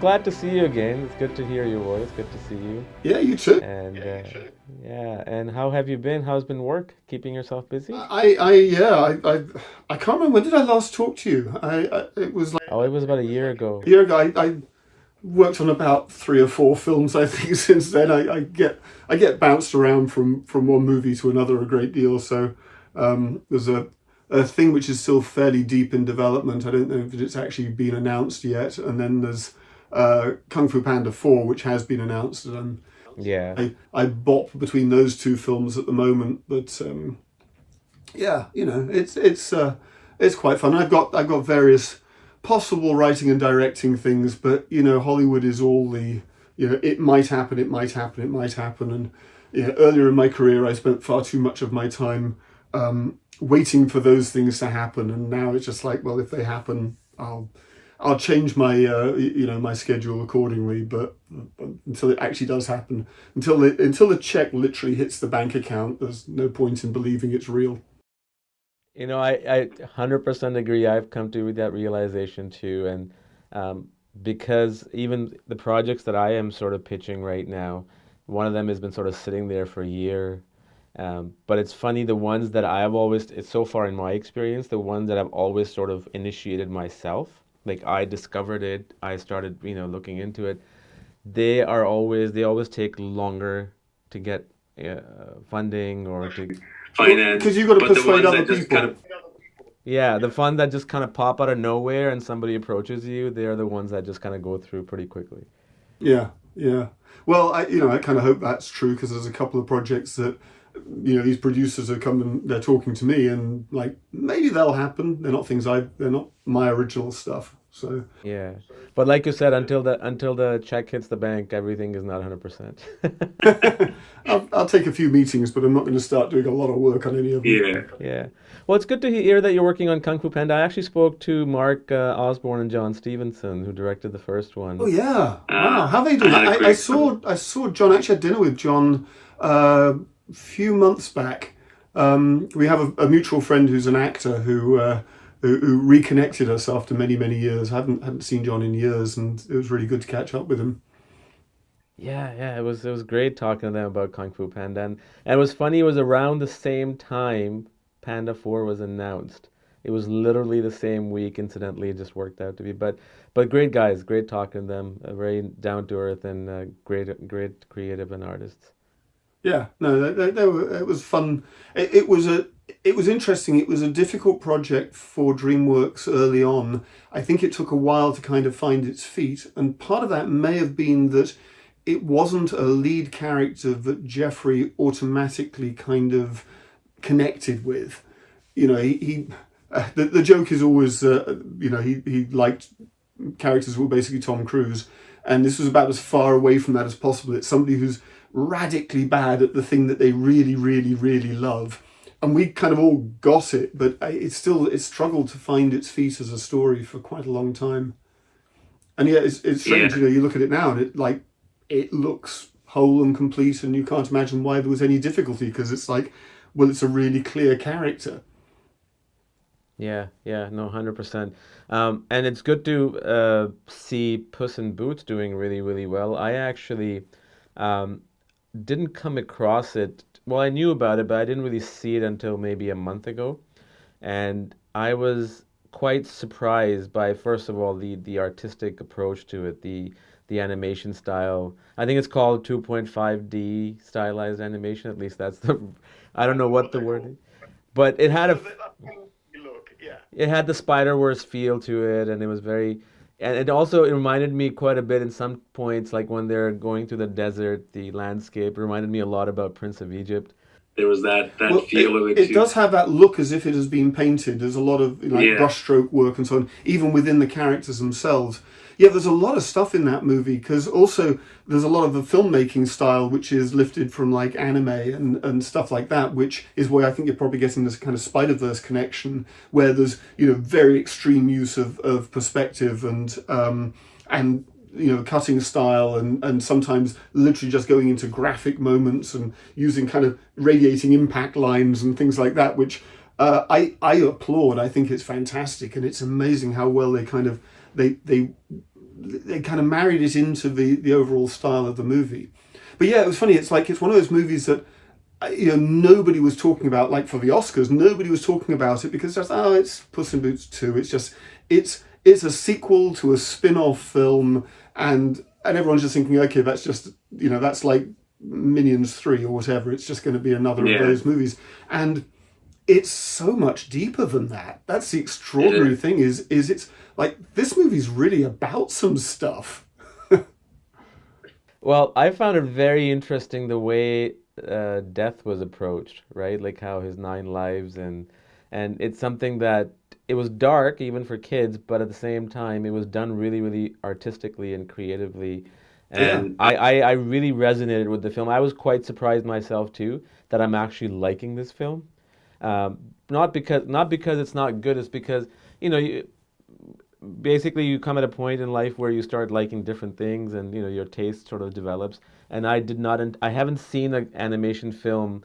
glad to see you again. It's good to hear your voice. Good to see you. Yeah, you too. And yeah, and how have you been? How's been work? Keeping yourself busy? I can't remember when did I last talk to you. It was like Oh, it was about a year ago. a year ago. I worked on about three or four films. I think since then I get bounced around from one movie to another a great deal. So there's a thing which is still fairly deep in development. I don't know if it's actually been announced yet. And then there's Kung Fu Panda 4, which has been announced. And Yeah. I bop between those two films at the moment. But yeah, it's quite fun. I've got various possible writing and directing things, but Hollywood is all the it might happen, it might happen, it might happen. And earlier in my career, I spent far too much of my time waiting for those things to happen, and now it's just like, well, if they happen, I'll change my my schedule accordingly. But until it actually does happen, until the check literally hits the bank account, there's no point in believing it's real. I 100% agree. I've come to that realization too. And because even the projects that I am sort of pitching right now, one of them has been sort of sitting there for a year. But it's funny, the ones that it's so far in my experience, the ones that I've always sort of initiated myself, like I discovered it, I started, looking into it, they always take longer to get funding or to. Because you've got to persuade other people. Yeah, the fund that just kind of pop out of nowhere and somebody approaches you, they're the ones that just kind of go through pretty quickly. Yeah, yeah. Well, I kind of hope that's true, because there's a couple of projects that these producers are coming, they're talking to me, and like maybe they'll happen. They're not my original stuff. So Yeah. But like you said, until the check hits the bank, everything is not 100%. I'll take a few meetings, but I'm not going to start doing a lot of work on any of them. Yeah. Yeah. Well, it's good to hear that you're working on Kung Fu Panda. I actually spoke to Mark Osborne and John Stevenson, who directed the first Oh one. yeah! Wow, how they doing? I had a I great. saw John. Actually, had dinner with John a few months back. We have a mutual friend who's an actor who reconnected us after many years. I hadn't seen John in years, and it was really good to catch up with him. Yeah, yeah, it was great talking to them about Kung Fu Panda. And it was funny, it was around the same time Panda 4 was announced. It was literally the same week, incidentally, it just worked out to be. But great guys, great talking to them, very down to earth and great creative and artists. Yeah, no, they were. It was fun. It was interesting. It was a difficult project for DreamWorks early on. I think it took a while to kind of find its feet, and part of that may have been that it wasn't a lead character that Jeffrey automatically kind of connected with. He the joke is always he liked characters who were basically Tom Cruise, and this was about as far away from that as possible. It's somebody who's radically bad at the thing that they really, really, really love. And we kind of all got it, but it struggled to find its feet as a story for quite a long time. And yeah, it's Yeah. strange, you look at it now and it looks whole and complete, and you can't imagine why there was any difficulty, because it's like, well, it's a really clear character. Yeah, yeah, no, 100%. And it's good to see Puss in Boots doing really, really well. I actually um, didn't come across it. Well, I knew about it, but I didn't really see it until maybe a month ago. And I was quite surprised by, first of all, the artistic approach to it, the animation style. I think it's called 2.5D stylized animation. At least that's the, I don't know what the word is, but it had the Spider-Verse feel to it, and it was very, and it reminded me quite a bit in some points, like when they're going through the desert, the landscape reminded me a lot about Prince of Egypt. There was that Well, feel of it it too. does have that look as if it has been painted. There's a lot of Yeah. brushstroke work and so on, even within the characters themselves. Yeah, there's a lot of stuff in that movie, because also there's a lot of the filmmaking style which is lifted from like anime and stuff like that, which is where I think you're probably getting this kind of Spider-Verse connection, where there's very extreme use of perspective and cutting style, and sometimes literally just going into graphic moments and using kind of radiating impact lines and things like that, which I applaud. I think it's fantastic, and it's amazing how well they kind of they they kind of married it into the overall style of the movie. But yeah, it was funny. It's like it's one of those movies that nobody was talking about. Like for the Oscars, nobody was talking about it because just it's Puss in Boots 2. It's just it's a sequel to a spin-off film, and everyone's just thinking, okay, that's just that's like Minions 3 or whatever. It's just going to be another of Yeah, those movies, and it's so much deeper than that. That's the it extraordinary is. thing is it's like this movie's really about some stuff. Well, I found it very interesting the way death was approached, right? Like how his nine lives and it's something that it was dark even for kids, but at the same time it was done really, really artistically and creatively. Yeah. And I, I really resonated with the film. I was quite surprised myself too that I'm actually liking this film. Not because it's not good, it's because basically you come at a point in life where you start liking different things and your taste sort of develops, and I haven't seen an animation film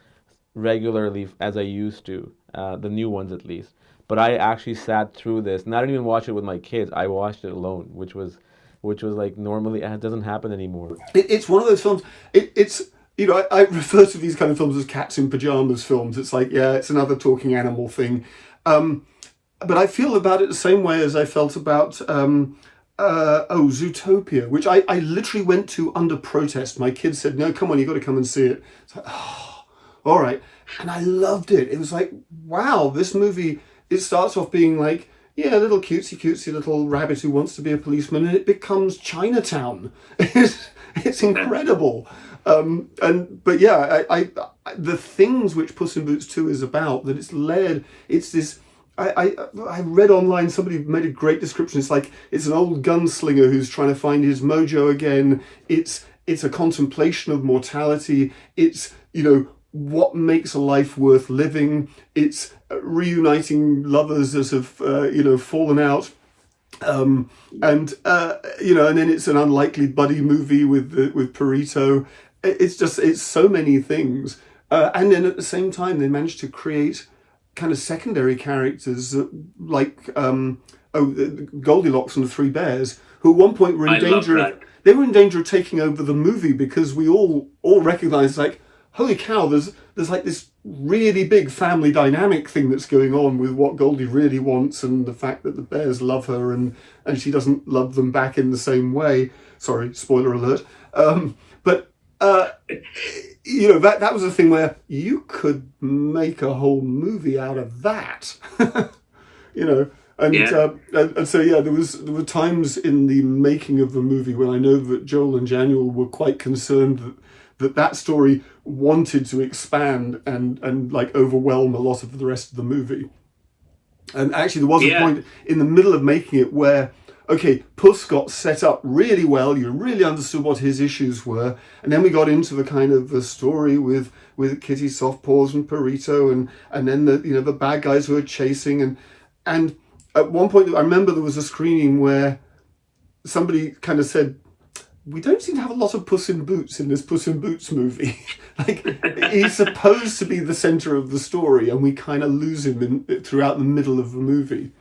regularly as I used to, the new ones at least, but I actually sat through this, and I didn't even watch it with my kids. I watched it alone, which was like normally it doesn't happen anymore. It's one of those films. It's I refer to these kind of films as cats in pajamas films. It's like, yeah, it's another talking animal thing. But I feel about it the same way as I felt about Zootopia, which I literally went to under protest. My kids said, "No, come on, you got to come and see it." It's like, oh, all right, and I loved it. It was like, wow, this movie. It starts off being like, yeah, a little cutesy little rabbit who wants to be a policeman, and it becomes Chinatown. It's incredible. But yeah, the things which Puss in Boots 2 is about, that it's led, it's this. I read online, somebody made a great description. It's like it's an old gunslinger who's trying to find his mojo again. It's a contemplation of mortality. It's what makes a life worth living. It's reuniting lovers that have fallen out. And then it's an unlikely buddy movie with Perito. It's so many things, and then at the same time they managed to create kind of secondary characters like Goldilocks and the Three Bears, who at one point were in I love danger of that. they were in danger of taking over the movie because we all recognized, like, holy cow, there's like this really big family dynamic thing that's going on with what Goldie really wants and the fact that the bears love her and she doesn't love them back in the same way. Sorry, spoiler alert. But that was a thing where you could make a whole movie out of that. you know. And, Yeah. and so yeah, there were times in the making of the movie when I know that Joel and Daniel were quite concerned that story wanted to expand and like overwhelm a lot of the rest of the movie. And actually, there was a Yeah. point in the middle of making it where, okay, Puss got set up really well. You really understood what his issues were, and then we got into the kind of the story with Kitty Softpaws and Perito, and then the bad guys who were chasing and at one point I remember there was a screening where somebody kind of said, we don't seem to have a lot of Puss in Boots in this Puss in Boots movie. Like, he's supposed to be the centre of the story, and we kind of lose him throughout the middle of the movie.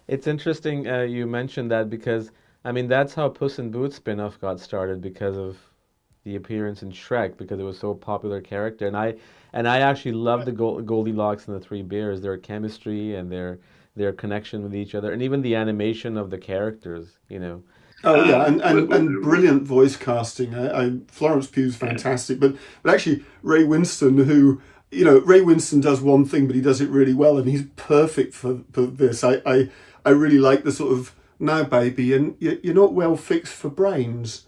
It's interesting you mentioned that because I mean that's how Puss in Boots spin-off got started because of the appearance in Shrek because it was so popular character, and I actually love the Goldilocks and the Three Bears, their chemistry and their connection with each other, and even the animation of the characters, you know. Oh yeah, and, w- and, and w- brilliant voice casting. Florence Pugh's fantastic, but actually Ray Winston, who Ray Winston does one thing, but he does it really well, and he's perfect for this. I really like the sort of, now baby, and you're not well fixed for brains.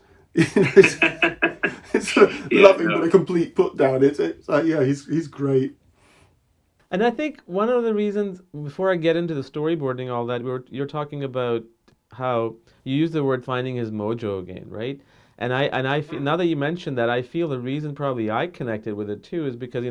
It's sort of yeah, loving but no. a complete put down. It's like, yeah, he's great. And I think one of the reasons, before I get into the storyboarding, all that, you're talking about how you use the word finding his mojo again, right? And I feel, now that you mentioned that, I feel the reason probably I connected with it too is because,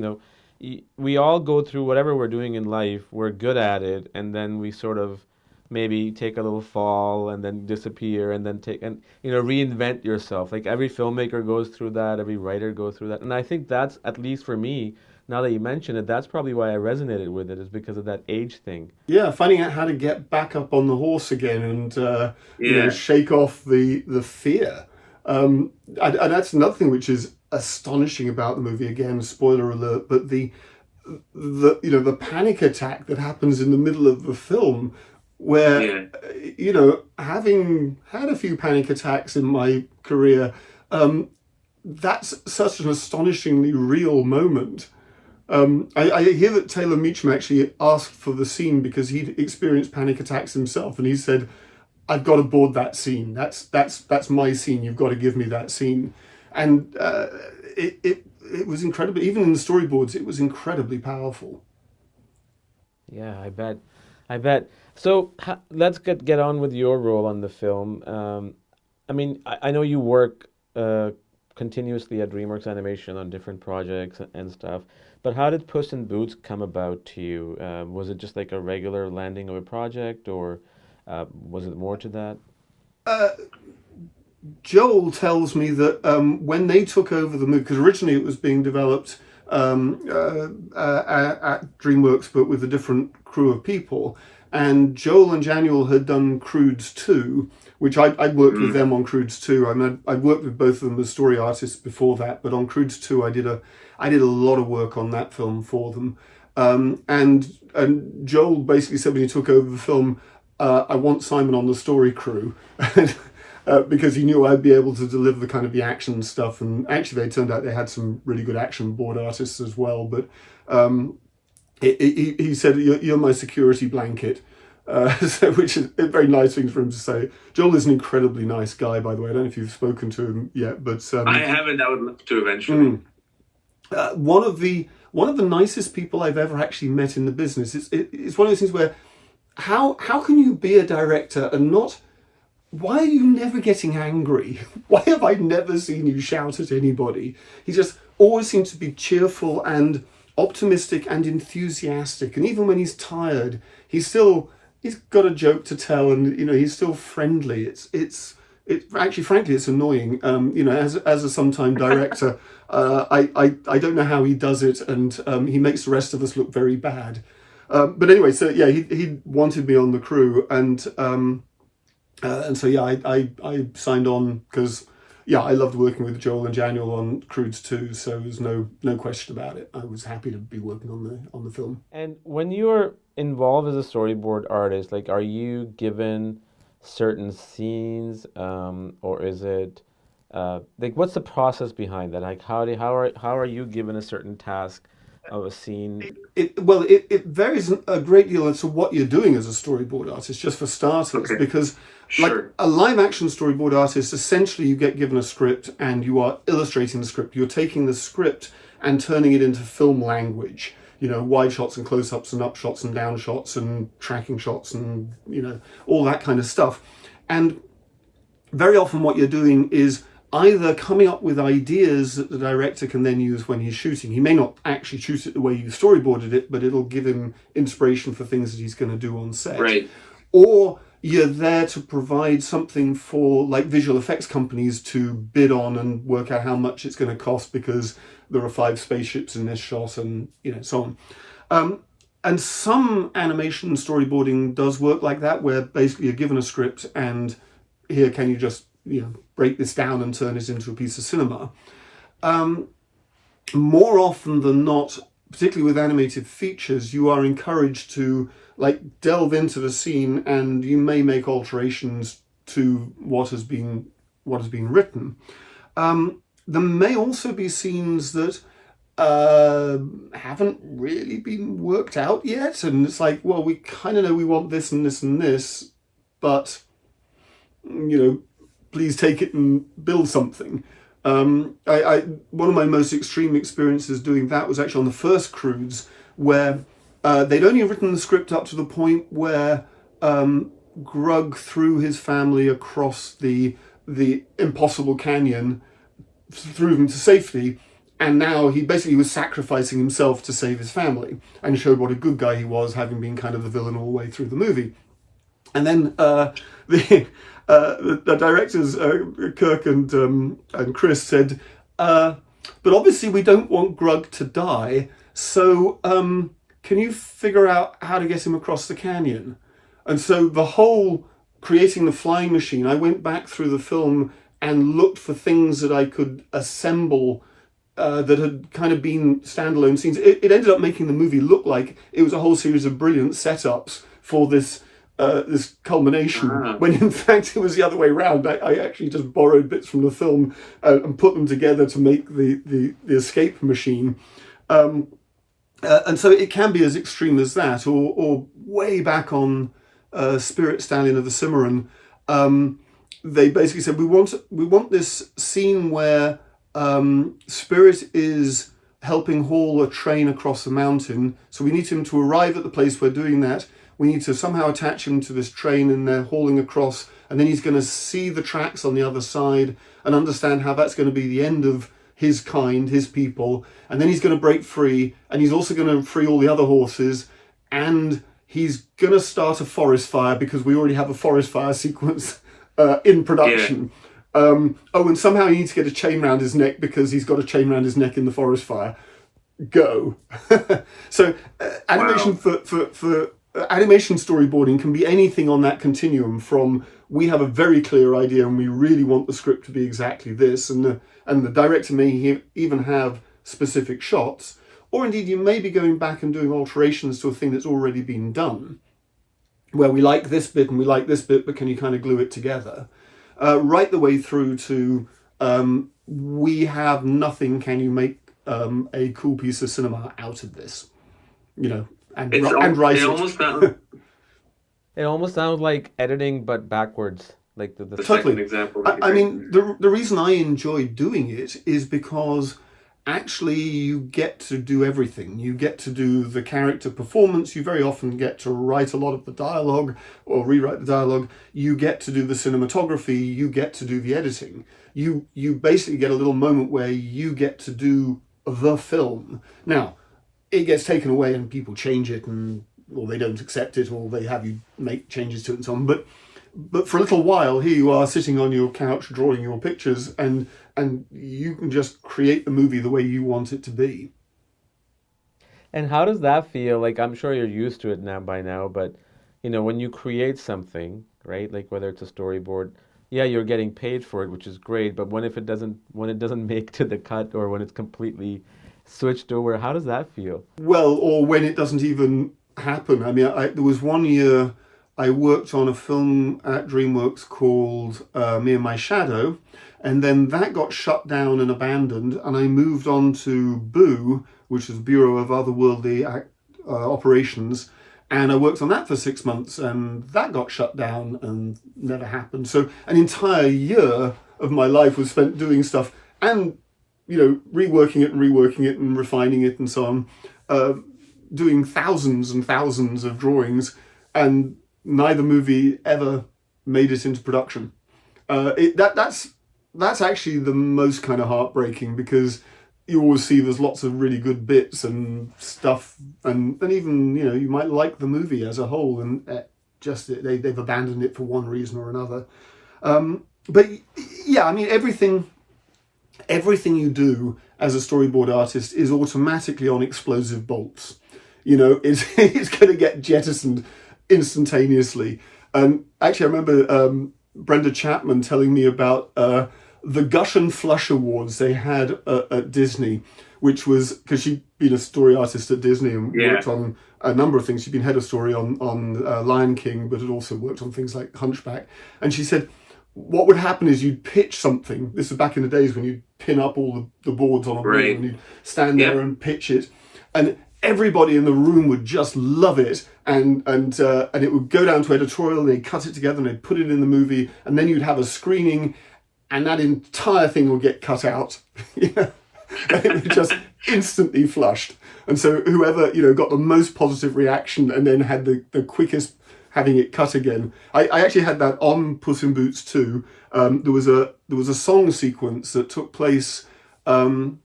we all go through whatever we're doing in life, we're good at it, and then we sort of maybe take a little fall and then disappear and then take and reinvent yourself. Like every filmmaker goes through that, every writer goes through that. And I think that's, at least for me, now that you mention it, that's probably why I resonated with it, is because of that age thing. Yeah, finding out how to get back up on the horse again and Yeah. shake off the fear. And that's another thing which is astonishing about the movie. Again, spoiler alert, but the panic attack that happens in the middle of the film, Yeah. where having had a few panic attacks in my career, that's such an astonishingly real moment. I hear that Taylor Meacham actually asked for the scene because he'd experienced panic attacks himself, and he said, "I've got to board that scene. That's my scene. You've got to give me that scene." And it was incredible. Even in the storyboards, it was incredibly powerful. Yeah, I bet. I bet. So let's get on with your role on the film. I mean, I know you work continuously at DreamWorks Animation on different projects and stuff, but how did Puss in Boots come about to you? Was it just like a regular landing of a project, or was it more to that? Joel tells me that when they took over the movie, because originally it was being developed at DreamWorks, but with a different crew of people, and Joel and Daniel had done Croods 2, which I'd worked with them on Croods 2. I mean, I'd worked with both of them as story artists before that, but on Croods 2, I did a lot of work on that film for them. And Joel basically said when he took over the film, I want Simon on the story crew. Because he knew I'd be able to deliver the action stuff. And actually, they turned out they had some really good action board artists as well. But he said, "You're my security blanket," which is a very nice thing for him to say. Joel is an incredibly nice guy, by the way. I don't know if you've spoken to him yet, but I haven't. I would love to eventually. one of the nicest people I've ever actually met in the business. It's one of those things where how can you be a director and not? Why are you never getting angry? Why have I never seen you shout at anybody? He just always seems to be cheerful and optimistic and enthusiastic. And even when he's tired, he's got a joke to tell, and he's still friendly. It's actually, frankly, it's annoying. As a sometime director, I don't know how he does it, and he makes the rest of us look very bad. But anyway, so yeah, he wanted me on the crew, and so yeah, I signed on because I loved working with Joel and Daniel on Croods 2, so there's no question about it. I was happy to be working on the film. And when you're involved as a storyboard artist, like, are you given certain scenes, or is it like, what's the process behind that? Like, how are you given a certain task of a scene? It varies a great deal as to what you're doing as a storyboard artist, just for starters, Okay. because like Sure. a live action storyboard artist, essentially you get given a script and you are illustrating the script. You're taking the script and turning it into film language. Wide shots and close-ups and up shots and down shots and tracking shots and all that kind of stuff. And very often what you're doing is either coming up with ideas that the director can then use when he's shooting. He may not actually shoot it the way you storyboarded it, but it'll give him inspiration for things that he's going to do on set. Right. Or you're there to provide something for like visual effects companies to bid on and work out how much it's going to cost because there are 5 spaceships in this shot and so on. And some animation storyboarding does work like that, where basically you're given a script and here, can you just break this down and turn it into a piece of cinema. More often than not, particularly with animated features, you are encouraged to like delve into the scene, and you may make alterations to what has been written. There may also be scenes that haven't really been worked out yet, and it's like, well, we kind of know we want this and this and this, but please take it and build something. One of my most extreme experiences doing that was actually on the first Croods, where they'd only written the script up to the point where Grug threw his family across the impossible canyon, threw them to safety, and now he basically was sacrificing himself to save his family, and showed what a good guy he was, having been kind of the villain all the way through the movie. And then the directors, Kirk and Chris, said, but obviously we don't want Grug to die, So can you figure out how to get him across the canyon? And so the whole creating the flying machine, I went back through the film and looked for things that I could assemble that had kind of been standalone scenes. It ended up making the movie look like it was a whole series of brilliant setups for this culmination, when in fact it was the other way around. I actually just borrowed bits from the film and put them together to make the escape machine. And so it can be as extreme as that, or way back on Spirit Stallion of the Cimarron, they basically said we want this scene where Spirit is helping haul a train across the mountain, so we need him to arrive at the place we're doing that. We need to somehow attach him to this train, and they're hauling across, and then he's going to see the tracks on the other side and understand how that's going to be the end of his kind, his people, and then he's going to break free, and he's also going to free all the other horses, and he's going to start a forest fire because we already have a forest fire sequence in production. And somehow he needs to get a chain around his neck because he's got a chain around his neck in the forest fire. Go. So animation for animation storyboarding can be anything on that continuum, from we have a very clear idea and we really want the script to be exactly this, and the director may even have specific shots, or indeed you may be going back and doing alterations to a thing that's already been done, where we like this bit and we like this bit, but can you kind of glue it together? Right the way through to we have nothing, can you make a cool piece of cinema out of this? You know, and write it. It almost sounds like editing, but backwards. Like the Totally. second example. I mean, the reason I enjoy doing it is because actually you get to do everything. You get to do the character performance. You very often get to write a lot of the dialogue or rewrite the dialogue. You get to do the cinematography. You get to do the editing. You basically get a little moment where you get to do the film. Now, it gets taken away and people change it, or they don't accept it, or they have you make changes to it and so on. But for a little while, here you are sitting on your couch drawing your pictures, and you can just create the movie the way you want it to be. And how does that feel? Like, I'm sure you're used to it now by now, but when you create something, right? Like whether it's a storyboard, yeah, you're getting paid for it, which is great. But when it doesn't make to the cut, or when it's completely switched over, how does that feel? Well, or when it doesn't even happen. I mean, there was one year I worked on a film at DreamWorks called Me and My Shadow, and then that got shut down and abandoned, and I moved on to BOO, which is Bureau of Otherworldly Operations, and I worked on that for 6 months, and that got shut down and never happened. So an entire year of my life was spent doing stuff and reworking it and refining it and so on, doing thousands and thousands of drawings, and neither movie ever made it into production. That's actually the most kind of heartbreaking, because you always see there's lots of really good bits and stuff, and even you might like the movie as a whole, and they've abandoned it for one reason or another. But yeah, I mean, everything you do as a storyboard artist is automatically on explosive bolts. It's going to get jettisoned instantaneously. And actually, I remember Brenda Chapman telling me about the Gush and Flush Awards they had at Disney, which was because she'd been a story artist at Disney and worked on a number of things. She'd been head of story on Lion King, but had also worked on things like Hunchback. And she said, what would happen is you'd pitch something. This was back in the days when you'd pin up all the boards on a board, and you'd stand there and pitch it. And everybody in the room would just love it, and it would go down to editorial, and they'd cut it together and they'd put it in the movie, and then you'd have a screening, and that entire thing would get cut out. And it would just instantly flushed. And so whoever got the most positive reaction and then had the quickest having it cut again. I actually had that on Puss in Boots 2. There was a song sequence that took place when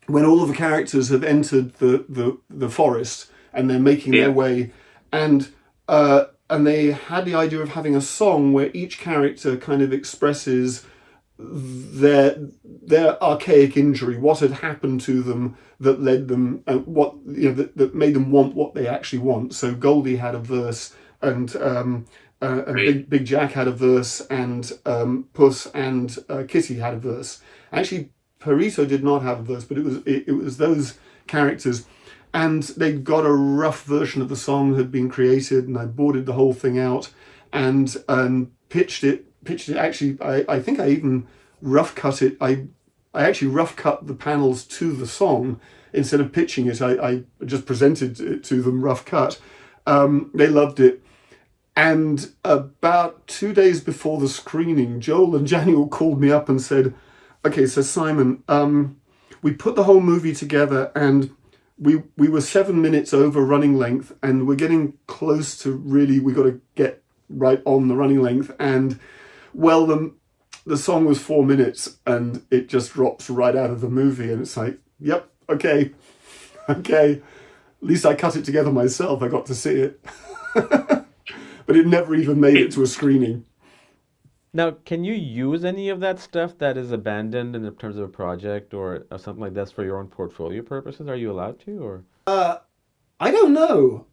all of the characters have entered the forest and they're making their way, and they had the idea of having a song where each character kind of expresses their archaic injury, what had happened to them that led them, that made them want what they actually want. So Goldie had a verse, and Big Jack had a verse, and Puss and Kitty had a verse. Actually, Perito did not have a verse, but it was those characters, and they got a rough version of the song had been created, and I boarded the whole thing out, and pitched it. Actually, I think I even rough cut it. I actually rough cut the panels to the song instead of pitching it. I just presented it to them rough cut. They loved it. And about 2 days before the screening, Joel and Daniel called me up and said, okay, so Simon, we put the whole movie together, and we were 7 minutes over running length, and we're getting close to really, we got to get right on the running length. And well, the song was 4 minutes, and it just drops right out of the movie, and it's like, yep, okay. At least I cut it together myself. I got to see it. But it never even made it to a screening. Now, can you use any of that stuff that is abandoned in terms of a project or something like this for your own portfolio purposes? Are you allowed to, or? I don't know.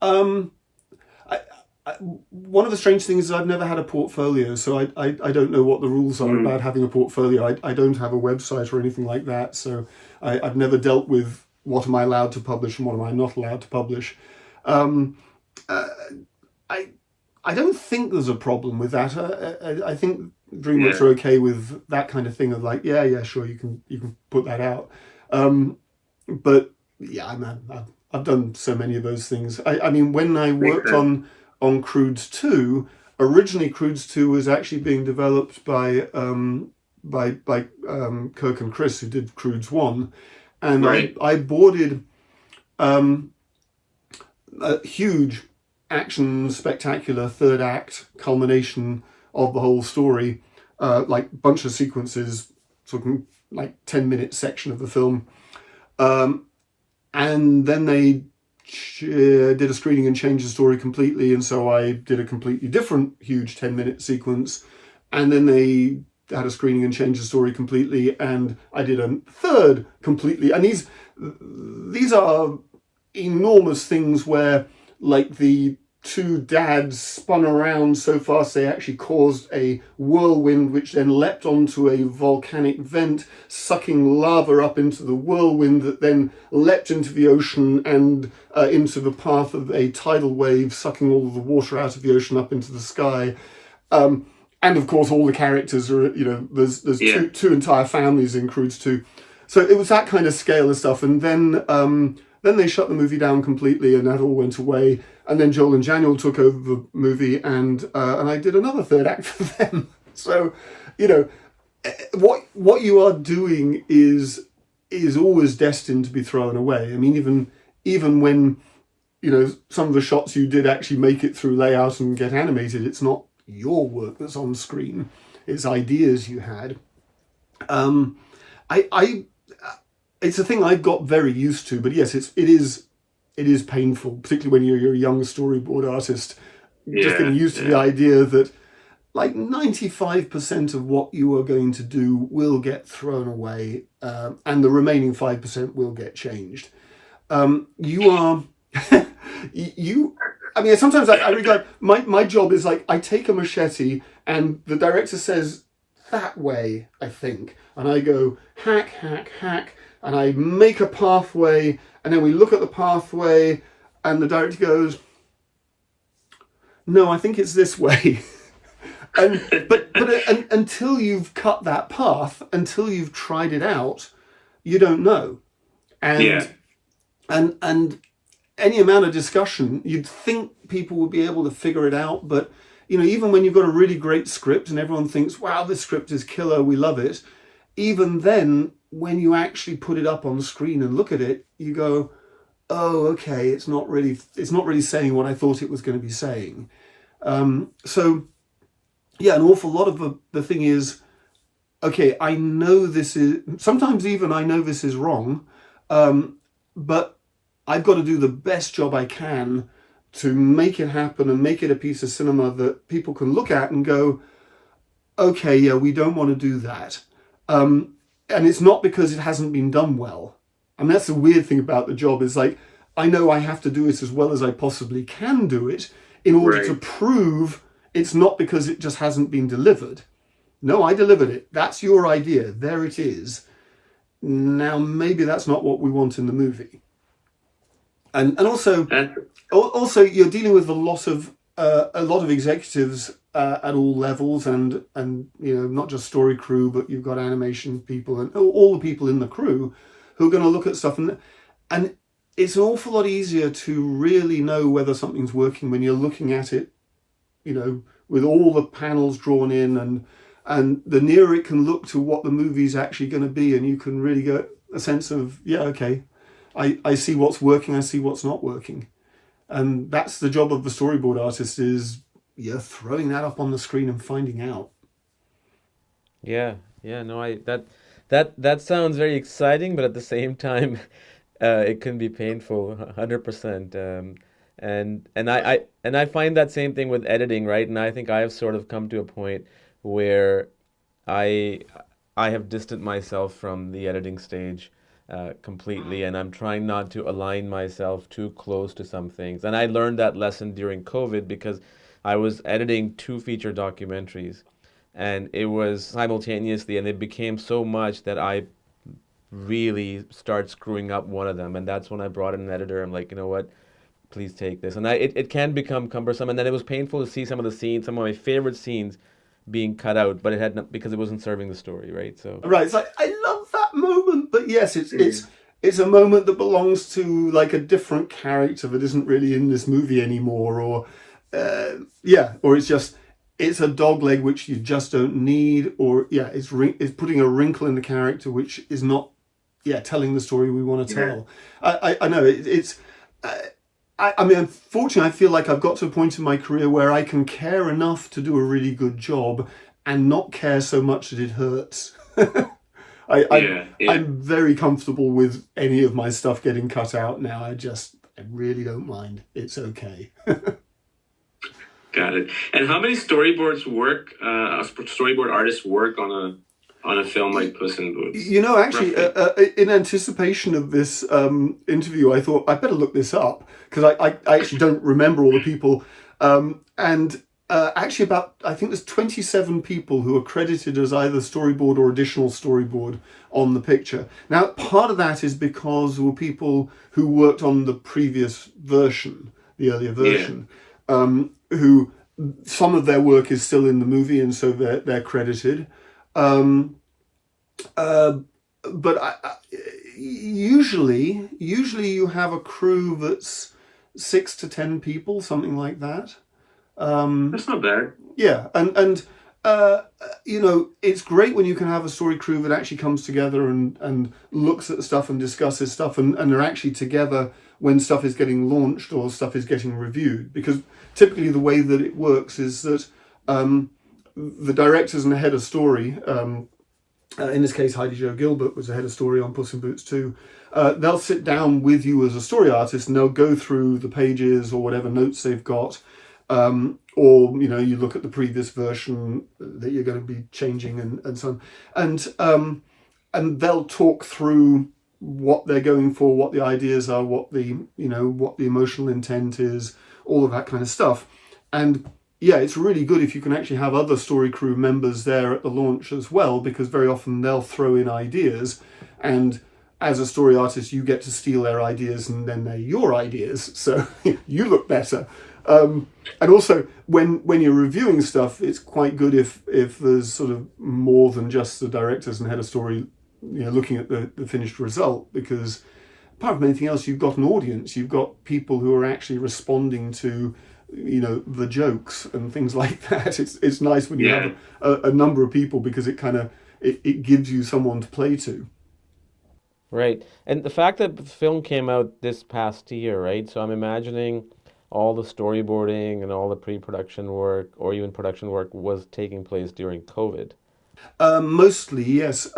One of the strange things is I've never had a portfolio, so I don't know what the rules are about having a portfolio. I don't have a website or anything like that, so I've never dealt with what am I allowed to publish and what am I not allowed to publish. I don't think there's a problem with that. I think DreamWorks are okay with that kind of thing of like, yeah, sure, you can put that out. But yeah, I've done so many of those things. I mean, when I worked on Croods 2, originally Croods 2 was actually being developed by Kirk and Chris, who did Croods 1, and I boarded a huge action spectacular third act culmination of the whole story, like bunch of sequences, sort of like 10-minute section of the film, and then they did a screening and changed the story completely, and so I did a completely different huge 10-minute sequence, and then they had a screening and changed the story completely, and I did a third completely, and these are enormous things where like the two dads spun around so fast they actually caused a whirlwind which then leapt onto a volcanic vent, sucking lava up into the whirlwind that then leapt into the ocean and into the path of a tidal wave, sucking all of the water out of the ocean up into the sky. And of course all the characters are, there's two entire families in Croods 2. So it was that kind of scale of stuff. And then they shut the movie down completely, and that all went away. And then Joel and Daniel took over the movie, and I did another third act for them. So, what you are doing is always destined to be thrown away. I mean, even when some of the shots you did actually make it through layout and get animated, it's not your work that's on screen; it's ideas you had. It's a thing I've got very used to, but yes, it is painful, particularly when you're a young storyboard artist, just getting used to the idea that like 95% of what you are going to do will get thrown away, and the remaining 5% will get changed. Sometimes I regard my job is like I take a machete and the director says that way, I think, and I go hack, hack, hack, and I make a pathway, and then we look at the pathway, and the director goes, no, I think it's this way. But until you've cut that path, until you've tried it out, you don't know. And any amount of discussion, you'd think people would be able to figure it out, but even when you've got a really great script and everyone thinks, wow, this script is killer, we love it, even then, when you actually put it up on the screen and look at it, you go, oh, okay, it's not really saying what I thought it was going to be saying. So yeah, an awful lot of the thing is, okay, I know this is, sometimes even I know this is wrong, but I've got to do the best job I can to make it happen and make it a piece of cinema that people can look at and go, okay, yeah, we don't want to do that. And it's not because it hasn't been done well. I mean, that's the weird thing about the job is like, I know I have to do it as well as I possibly can do it in order to prove it's not because it just hasn't been delivered. No, I delivered it. That's your idea. There it is. Now, maybe that's not what we want in the movie. And also you're dealing with a lot of executives at all levels, and not just story crew, but you've got animation people and all the people in the crew who are going to look at stuff, and it's an awful lot easier to really know whether something's working when you're looking at it, with all the panels drawn in, and the nearer it can look to what the movie's actually going to be, and you can really get a sense of, okay, I see what's working, I see what's not working. And that's the job of the storyboard artist, is throwing that up on the screen and finding out. Yeah, no, that sounds very exciting, but at the same time, it can be painful, 100%. And I find that same thing with editing, right? And I think I have sort of come to a point where I I have distanced myself from the editing stage completely, and I'm trying not to align myself too close to some things. And I learned that lesson during COVID because I was editing two feature documentaries, and it was simultaneously, and it became so much that I really start screwing up one of them, and that's when I brought in an editor. I'm like, you know what? Please take this. And it can become cumbersome, and then it was painful to see some of the scenes, some of my favorite scenes being cut out, but it had not, because it wasn't serving the story, right? So right, it's like, I love that moment, but yes, it's a moment that belongs to like a different character that isn't really in this movie anymore, or or it's a dog leg which you just don't need, or it's putting a wrinkle in the character which is not telling the story we want to tell. I know it's. I mean, unfortunately, I feel like I've got to a point in my career where I can care enough to do a really good job and not care so much that it hurts. I'm very comfortable with any of my stuff getting cut out now. I really don't mind. It's okay. Got it. And how many storyboards storyboard artists work on a film like Puss in Boots? Actually, in anticipation of this interview, I thought I'd better look this up, because I actually don't remember all the people. Actually, I think there's 27 people who are credited as either storyboard or additional storyboard on the picture. Now, part of that is because there were people who worked on the previous version, the earlier version, who some of their work is still in the movie, and so they're credited. But usually you have a crew that's 6 to 10 people, something like that. That's not bad. Yeah, and it's great when you can have a story crew that actually comes together and looks at stuff and discusses stuff, and they're actually together when stuff is getting launched or stuff is getting reviewed. Because typically the way that it works is that the directors and the head of story, in this case Heidi Jo Gilbert was the head of story on Puss in Boots 2, they'll sit down with you as a story artist, and they'll go through the pages or whatever notes they've got, or you look at the previous version that you're going to be changing, and so on, and they'll talk through what they're going for, what the ideas are, what the emotional intent is, all of that kind of stuff. And it's really good if you can actually have other story crew members there at the launch as well, because very often they'll throw in ideas, and as a story artist you get to steal their ideas, and then they're your ideas, so you look better. And also when you're reviewing stuff, it's quite good if there's sort of more than just the directors and head of story looking at the finished result, because apart from anything else, you've got an audience, you've got people who are actually responding to the jokes and things like that. It's nice when you have a number of people, because it kind of it gives you someone to play to. right. And the fact that the film came out this past year, right? So I'm imagining all the storyboarding and all the pre-production work, or even production work, was taking place during COVID. Mostly, yes.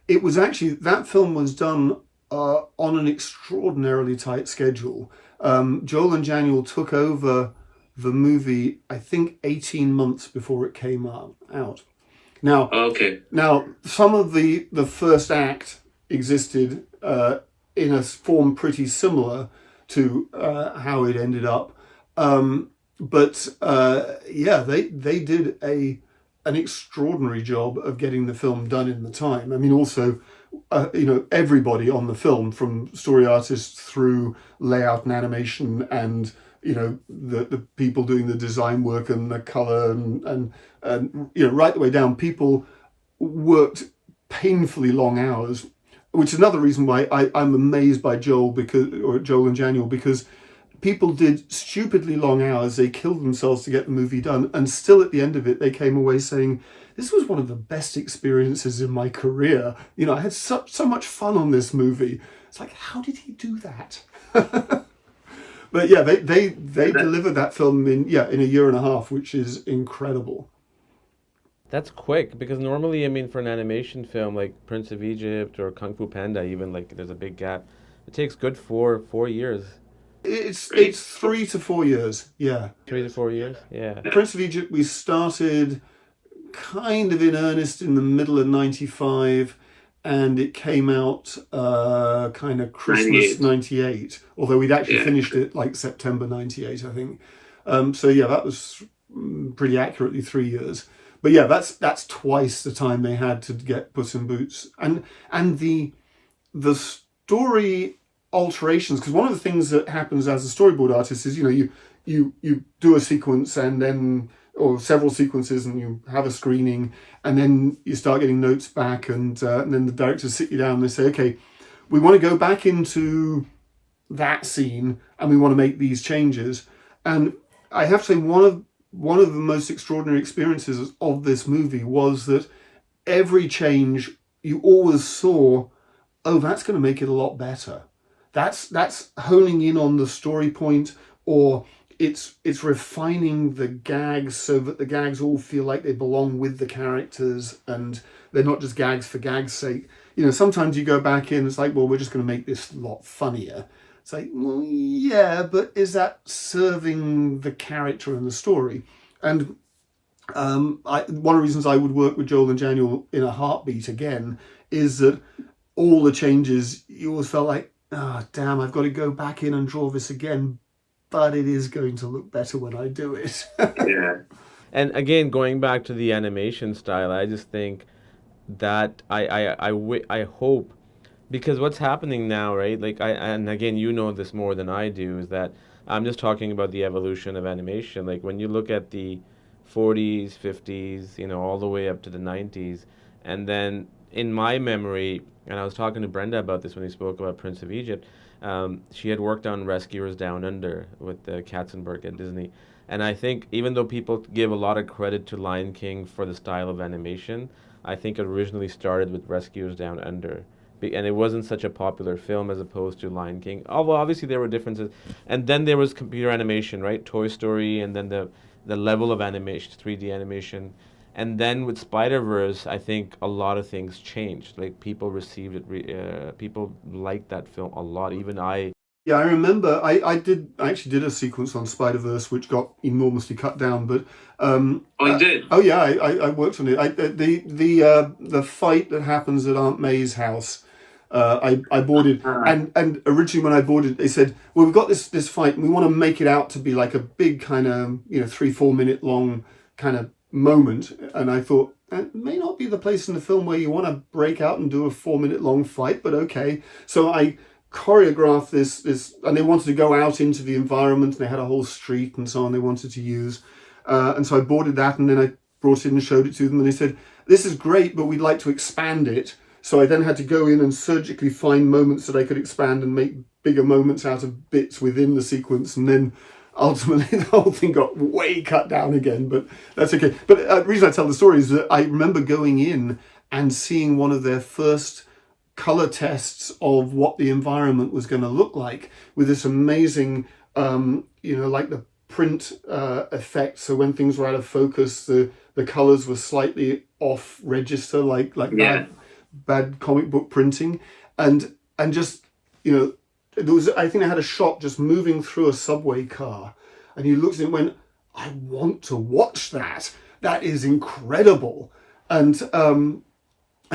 It was actually, that film was done on an extraordinarily tight schedule. Joel and Daniel took over the movie, I think, 18 months before it came out. Now, Okay. some of the first act existed in a form pretty similar to how it ended up, but they did an extraordinary job of getting the film done in the time. I mean, also, everybody on the film, from story artists through layout and animation, and the people doing the design work and the color and right the way down, people worked painfully long hours, which is another reason why I'm amazed by Joel and Daniel, because people did stupidly long hours. They killed themselves to get the movie done, and still at the end of it, they came away saying, "This was one of the best experiences in my career. I had so much fun on this movie." It's like, how did he do that? But yeah, they delivered that film in a year and a half, which is incredible. That's quick because normally, I mean, for an animation film like Prince of Egypt or Kung Fu Panda, even like there's a big gap. It takes good 4 years. It's 3 to 4 years, yeah. 3 to 4 years, yeah. Prince of Egypt, we started kind of in earnest in the middle of '95, and it came out kind of Christmas 98, although we'd actually finished it like September 98, I think. So yeah, that was pretty accurately 3 years. But yeah, that's twice the time they had to get Puss in Boots. And the story alterations, because one of the things that happens as a storyboard artist is, you do a sequence and then, or several sequences, and you have a screening, and then you start getting notes back, and then the directors sit you down and they say, okay, we want to go back into that scene and we want to make these changes. And I have to say, one of the most extraordinary experiences of this movie was that every change you always saw, oh, that's going to make it a lot better. That's honing in on the story point, or it's refining the gags so that the gags all feel like they belong with the characters and they're not just gags for gags' sake. Sometimes you go back in, it's like, well, we're just going to make this a lot funnier. It's like, well, yeah, but is that serving the character and the story? And one of the reasons I would work with Joel and Daniel in a heartbeat again is that all the changes, you always felt like, damn, I've got to go back in and draw this again, but it is going to look better when I do it. Yeah. And again, going back to the animation style, I just think that I hope, because what's happening now, right? Like and again, you know this more than I do, is that I'm just talking about the evolution of animation. Like when you look at the 40s, 50s, all the way up to the 90s, and then in my memory, and I was talking to Brenda about this when we spoke about Prince of Egypt, she had worked on Rescuers Down Under with Katzenberg at Disney. And I think even though people give a lot of credit to Lion King for the style of animation, I think it originally started with Rescuers Down Under. And it wasn't such a popular film as opposed to Lion King. Although obviously there were differences. And then there was computer animation, right? Toy Story, and then the level of animation, 3D animation. And then with Spider-Verse, I think a lot of things changed. Like people received it, people liked that film a lot. Even I. Yeah, I remember I actually did a sequence on Spider-Verse which got enormously cut down, but you did? Oh yeah, I worked on it. The fight that happens at Aunt May's house, I boarded, and originally when I boarded, they said, well, we've got this fight and we want to make it out to be like a big kind of 3-4 minute long kind of moment, and I thought, it may not be the place in the film where you want to break out and do a 4-minute long fight, but okay. So I choreographed this, and they wanted to go out into the environment, and they had a whole street and so on they wanted to use, and so I boarded that, and then I brought it in and showed it to them, and they said, this is great, but we'd like to expand it. So I then had to go in and surgically find moments that I could expand and make bigger moments out of bits within the sequence, and then ultimately the whole thing got way cut down again, but that's okay. But the reason I tell the story is that I remember going in and seeing one of their first color tests of what the environment was going to look like with this amazing, like the print effect. So when things were out of focus, the colors were slightly off register, like bad comic book printing, and just there was, I think I had a shot just moving through a subway car, and he looked at it and went, I want to watch that. That is incredible. And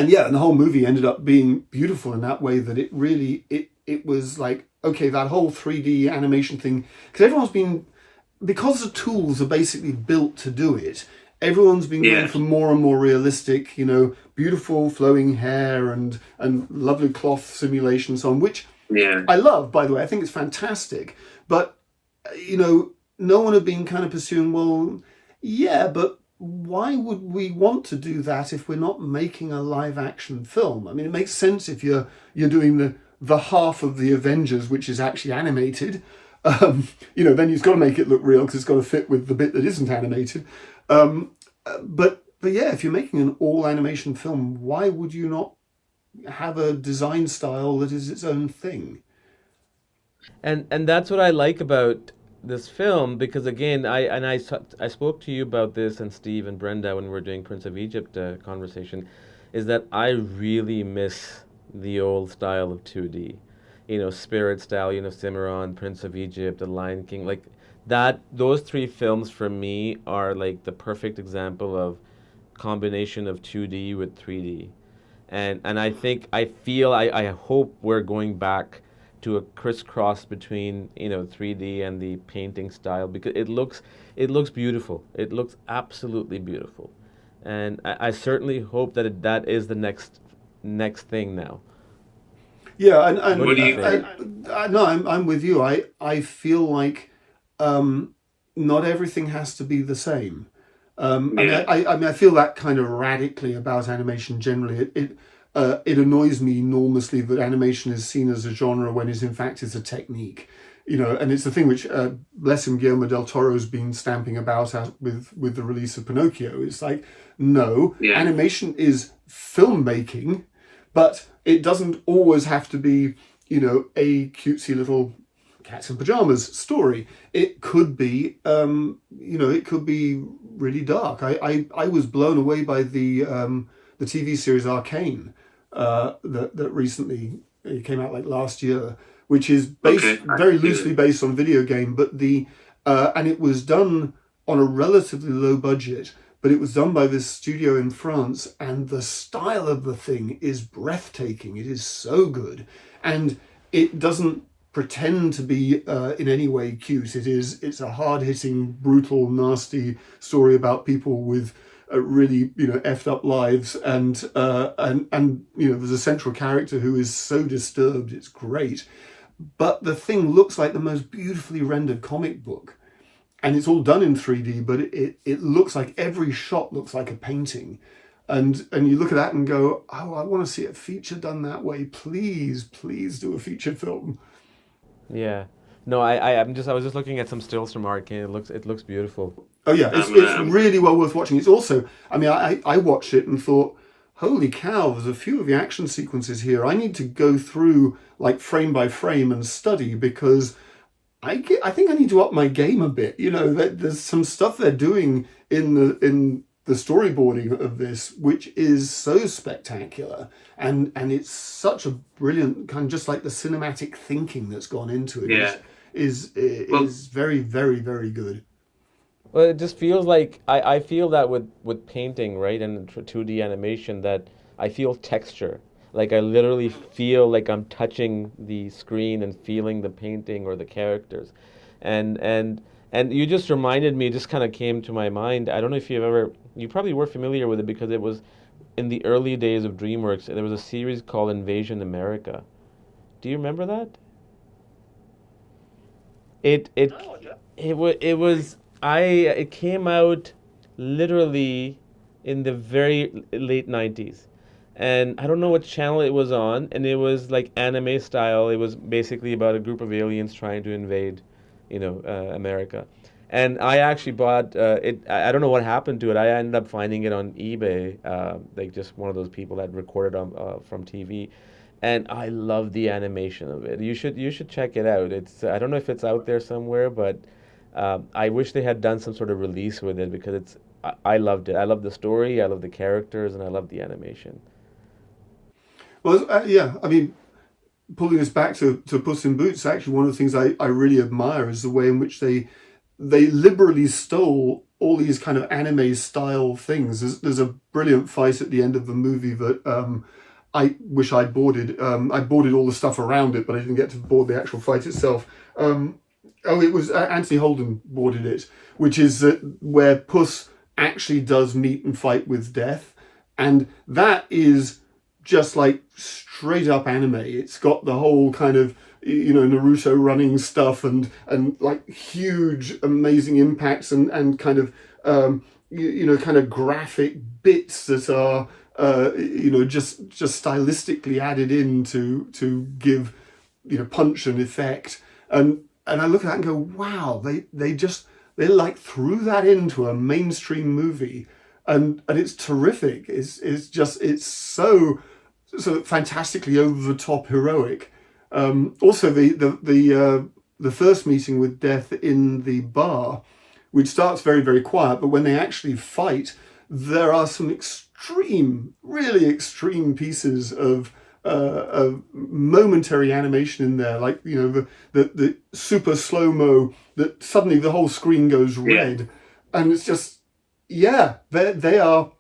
yeah, and the whole movie ended up being beautiful in that way, that it really it was like, okay, that whole 3D animation thing, because everyone's been, because the tools are basically built to do it, everyone's been going Yeah. for more and more realistic, beautiful flowing hair and lovely cloth simulations on, which Yeah. I love, by the way. I think it's fantastic. But, no one had been kind of pursuing, well, yeah, but why would we want to do that if we're not making a live action film? I mean, it makes sense if you're doing the half of the Avengers, which is actually animated. Then you've got to make it look real because it's got to fit with the bit that isn't animated. But yeah, if you're making an all animation film, why would you not have a design style that is its own thing? And that's what I like about this film because again, I spoke to you about this and Steve and Brenda when we were doing Prince of Egypt conversation, is that I really miss the old style of 2D, Spirit style, Cimarron, Prince of Egypt, The Lion King, like that. Those three films for me are like the perfect example of combination of 2D with 3D. And I hope we're going back to a crisscross between 3D and the painting style because it looks beautiful. It looks absolutely beautiful, and I certainly hope that that is the next thing now. Yeah, What What do do you you think? think? no, I'm with you. I feel like not everything has to be the same. Yeah. I mean, I feel that kind of radically about animation generally. It annoys me enormously that animation is seen as a genre when it in fact is a technique. And it's the thing which, bless him, Guillermo del Toro's been stamping about at with the release of Pinocchio. It's like, no, Yeah. animation is filmmaking, but it doesn't always have to be, a cutesy little cats in pajamas story. It could be, it could be really dark. I was blown away by the TV series Arcane, that recently it came out like last year, which is based Okay. very loosely based on video game, but and it was done on a relatively low budget, but it was done by this studio in France, and the style of the thing is breathtaking. It is so good, and it doesn't pretend to be in any way cute. It's a hard hitting, brutal, nasty story about people with really effed up lives, and there's a central character who is so disturbed. It's great, but the thing looks like the most beautifully rendered comic book, and it's all done in 3D, but it looks like every shot looks like a painting. And you look at that and go, oh, I want to see a feature done that way. Please do a feature film. Yeah. No, I was just looking at some stills from Arcane. It looks beautiful. Oh yeah, it's Um, really well worth watching. It's also, I mean, I watched it and thought, holy cow, there's a few of the action sequences here. I need to go through like frame by frame and study, because I think I need to up my game a bit. There's some stuff they're doing in the storyboarding of this, which is so spectacular, and it's such a brilliant kind, just like the cinematic thinking that's gone into it yeah. Well, is very, very, very good. Well, it just feels like I feel that with painting, right, and 2D animation that I feel texture. Like I literally feel like I'm touching the screen and feeling the painting or the characters. And you just reminded me, it just kind of came to my mind. I don't know if you probably were familiar with it because it was in the early days of DreamWorks. There was a series called Invasion America. Do you remember that? It it it was it came out literally in the very late 90s. And I don't know what channel it was on, and it was like anime style. It was basically about a group of aliens trying to invade, America. And I actually bought it. I don't know what happened to it. I ended up finding it on eBay, like just one of those people that recorded on from TV, and I love the animation of it. You should check it out. I don't know if it's out there somewhere, but I wish they had done some sort of release with it because I loved it. I love the story, I love the characters, and I love the animation. Well, yeah, I mean, pulling us back to Puss in Boots, actually, one of the things I really admire is the way in which they liberally stole all these kind of anime style things. There's a brilliant fight at the end of the movie that I wish I'd boarded. I boarded all the stuff around it, but I didn't get to board the actual fight itself. It was Anthony Holden boarded it, which is where Puss actually does meet and fight with death. And that is just like straight up anime. It's got the whole kind of, Naruto running stuff and like huge, amazing impacts and kind of, kind of graphic bits that are, just stylistically added in to give, punch and effect. And I look at that and go, wow, they like threw that into a mainstream movie, and it's terrific. It's so fantastically over the top heroic. Also, the first meeting with Death in the bar, which starts very, very quiet, but when they actually fight, there are some really extreme pieces of momentary animation in there, like the super slow mo that suddenly the whole screen goes red, and it's just they are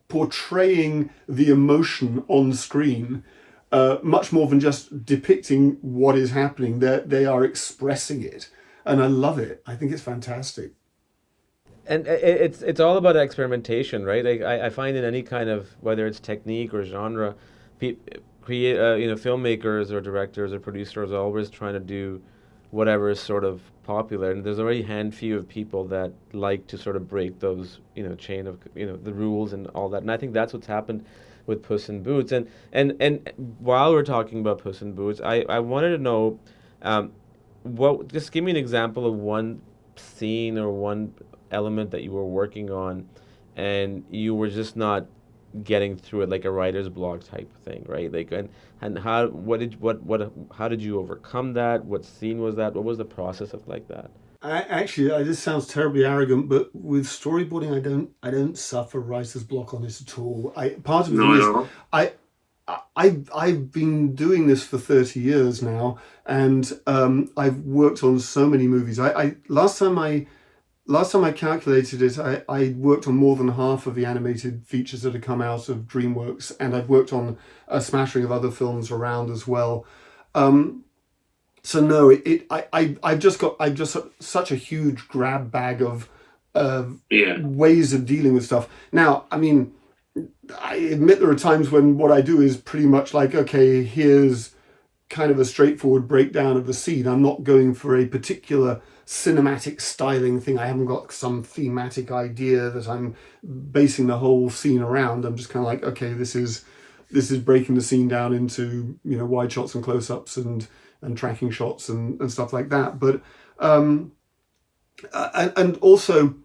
portraying the emotion on screen. Much more than just depicting what is happening. They are expressing it, and I love it. I think it's fantastic. And it's all about experimentation, right? I find in any kind of, whether it's technique or genre, create filmmakers or directors or producers are always trying to do whatever is sort of popular, and there's already a few of people that like to sort of break those chain of the rules and all that. And I think that's what's happened with Puss in Boots. And while we're talking about Puss in Boots, I wanted to know, just give me an example of one scene or one element that you were working on and you were just not getting through it, like a writer's block type thing, right? Like, and how how did you overcome that? What scene was that? What was the process of like that? This sounds terribly arrogant, but with storyboarding, I don't suffer writer's block on this at all. Part of it is I've been doing this for 30 years now, and I've worked on so many movies. Last time I calculated it, I worked on more than half of the animated features that had come out of DreamWorks, and I've worked on a smattering of other films around as well. So no, I've just such a huge grab bag of ways of dealing with stuff. Now, I mean, I admit there are times when what I do is pretty much like, okay, here's kind of a straightforward breakdown of the scene. I'm not going for a particular cinematic styling thing. I haven't got some thematic idea that I'm basing the whole scene around. I'm just kind of like, okay, this is breaking the scene down into wide shots and close-ups and tracking shots and stuff like that. But and also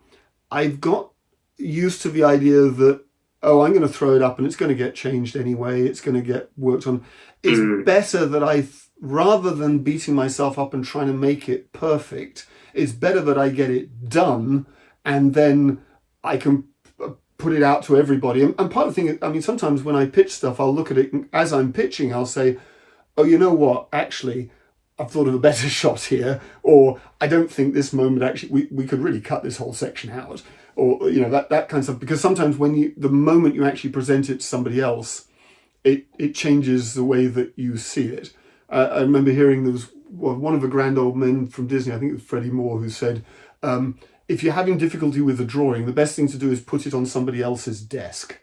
I've got used to the idea that, I'm going to throw it up and it's going to get changed anyway. It's going to get worked on. It's better that rather than beating myself up and trying to make it perfect, it's better that I get it done and then I can put it out to everybody. And part of the thing, I mean, sometimes when I pitch stuff, I'll look at it and as I'm pitching, I'll say, oh, you know what, actually, I've thought of a better shot here, or I don't think this moment actually, we could really cut this whole section out, or, that kind of stuff. Because sometimes the moment you actually present it to somebody else, it changes the way that you see it. I remember hearing there was one of the grand old men from Disney, I think it was Freddie Moore, who said, if you're having difficulty with a drawing, the best thing to do is put it on somebody else's desk.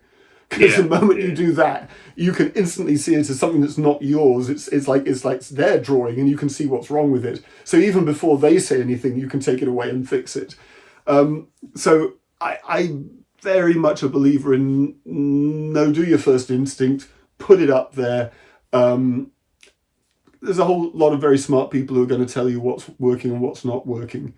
Because the moment you do that, you can instantly see it as something that's not yours. It's like their drawing, and you can see what's wrong with it. So even before they say anything, you can take it away and fix it. So I'm very much a believer in do your first instinct, put it up there. There's a whole lot of very smart people who are going to tell you what's working and what's not working.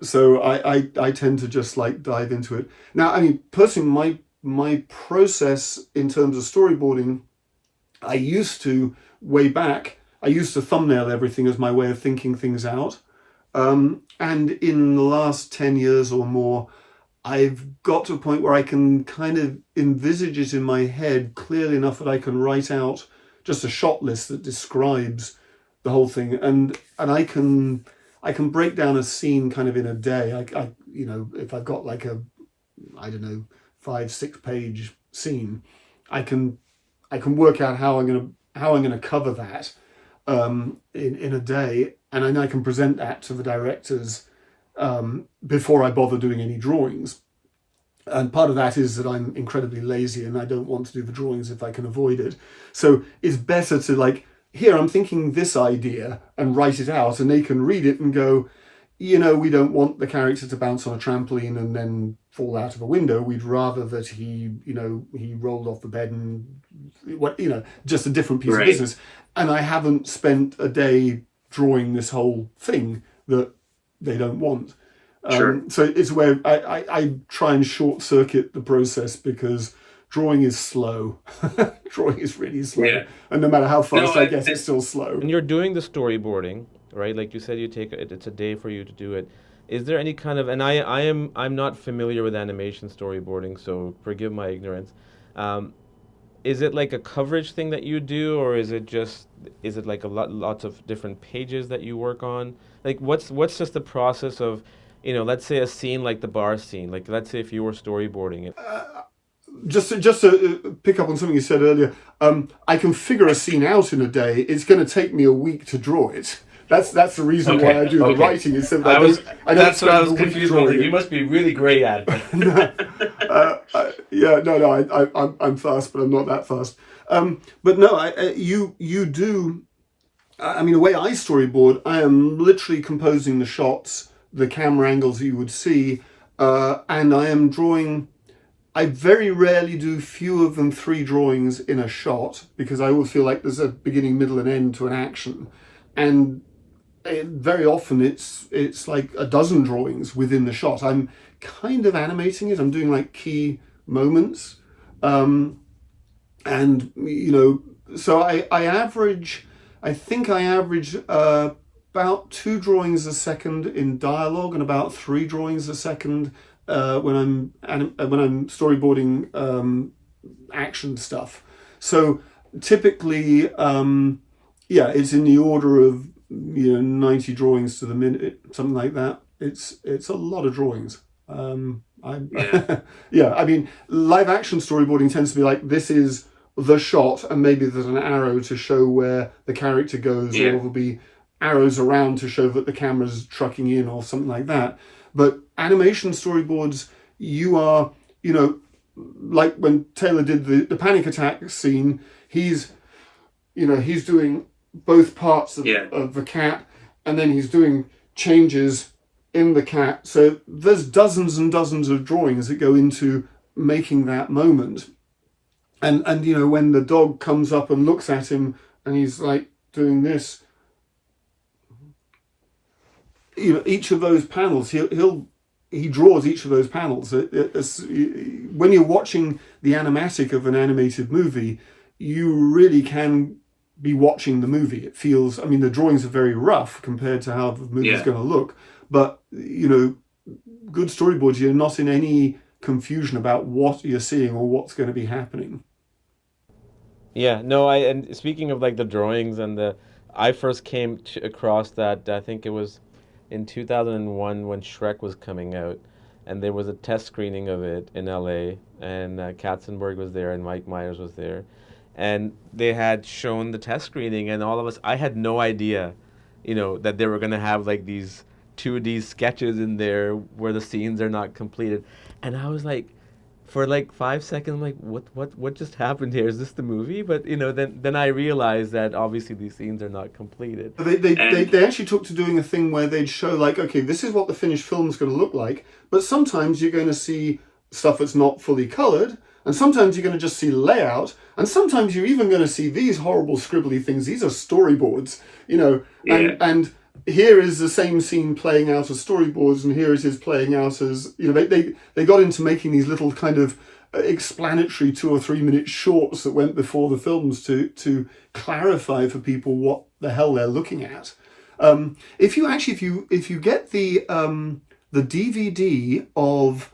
So I tend to just like dive into it. Now, I mean, personally, my process in terms of storyboarding, I used to thumbnail everything as my way of thinking things out. And in the last 10 years or more, I've got to a point where I can kind of envisage it in my head clearly enough that I can write out just a shot list that describes the whole thing. And I can break down a scene kind of in a day. if I've got like a, I don't know, 5-6 page scene, I can work out how I'm gonna cover that in a day, and then I can present that to the directors before I bother doing any drawings. And part of that is that I'm incredibly lazy and I don't want to do the drawings if I can avoid it. So it's better to like, here I'm thinking this idea, and write it out, and they can read it and go, we don't want the character to bounce on a trampoline and then fall out of a window. We'd rather that he rolled off the bed and just a different piece of business. And I haven't spent a day drawing this whole thing that they don't want. Sure. So it's where I try and short circuit the process, because drawing is slow. Drawing is really slow. Yeah. And no matter how fast I get, it's still slow. When you're doing the storyboarding, right? Like you said, it's a day for you to do it. Is there any kind of, and I'm not familiar with animation storyboarding, so forgive my ignorance. Is it like a coverage thing that you do, or is it like lots of different pages that you work on? Like what's just the process of, let's say a scene like the bar scene, like let's say if you were storyboarding it. Just to pick up on something you said earlier, I can figure a scene out in a day. It's going to take me a week to draw it. That's the reason why I do the writing. Is that that's what I was confused with. You must be really great at it. I'm fast, but I'm not that fast. But no, you do. I mean, the way I storyboard, I am literally composing the shots, the camera angles that you would see, and I am drawing. I very rarely do fewer than 3 drawings in a shot, because I always feel like there's a beginning, middle, and end to an action, and very often it's like a dozen drawings within the shot. I'm kind of animating it. I'm doing like key moments, and so I average. I think I average about 2 drawings a second in dialogue, and about 3 drawings a second when I'm storyboarding action stuff. So typically, it's in the order of 90 drawings to the minute, something like that. It's a lot of drawings. I mean, live action storyboarding tends to be like, this is the shot, and maybe there's an arrow to show where the character goes, or there'll be arrows around to show that the camera's trucking in, or something like that. But animation storyboards, you are, like when Taylor did the panic attack scene, he's doing both parts of the cat, and then he's doing changes in the cat. So there's dozens and dozens of drawings that go into making that moment. And when the dog comes up and looks at him and he's like doing this, each of those panels, he draws each of those panels. When you're watching the animatic of an animated movie, you really can be watching the movie. It feels, I mean, the drawings are very rough compared to how the movie's going to look, but good storyboards, you're not in any confusion about what you're seeing or what's going to be happening. Yeah, no, and speaking of like the drawings I first came across that, I think it was in 2001 when Shrek was coming out, and there was a test screening of it in LA, and Katzenberg was there and Mike Myers was there, and they had shown the test screening, and all of us, I had no idea, that they were going to have like these 2D sketches in there where the scenes are not completed, and I was like, for like 5 seconds, I'm like, what just happened here? Is this the movie? But then I realized that obviously these scenes are not completed. They actually took to doing a thing where they'd show like, okay, this is what the finished film's going to look like, but sometimes you're going to see stuff that's not fully colored, and sometimes you're going to just see layout, and sometimes you're even going to see these horrible scribbly things. These are storyboards, and here is the same scene playing out as storyboards, and here it is playing out as, they got into making these little kind of explanatory 2 or 3 minute shorts that went before the films to clarify for people what the hell they're looking at. If you get the DVD of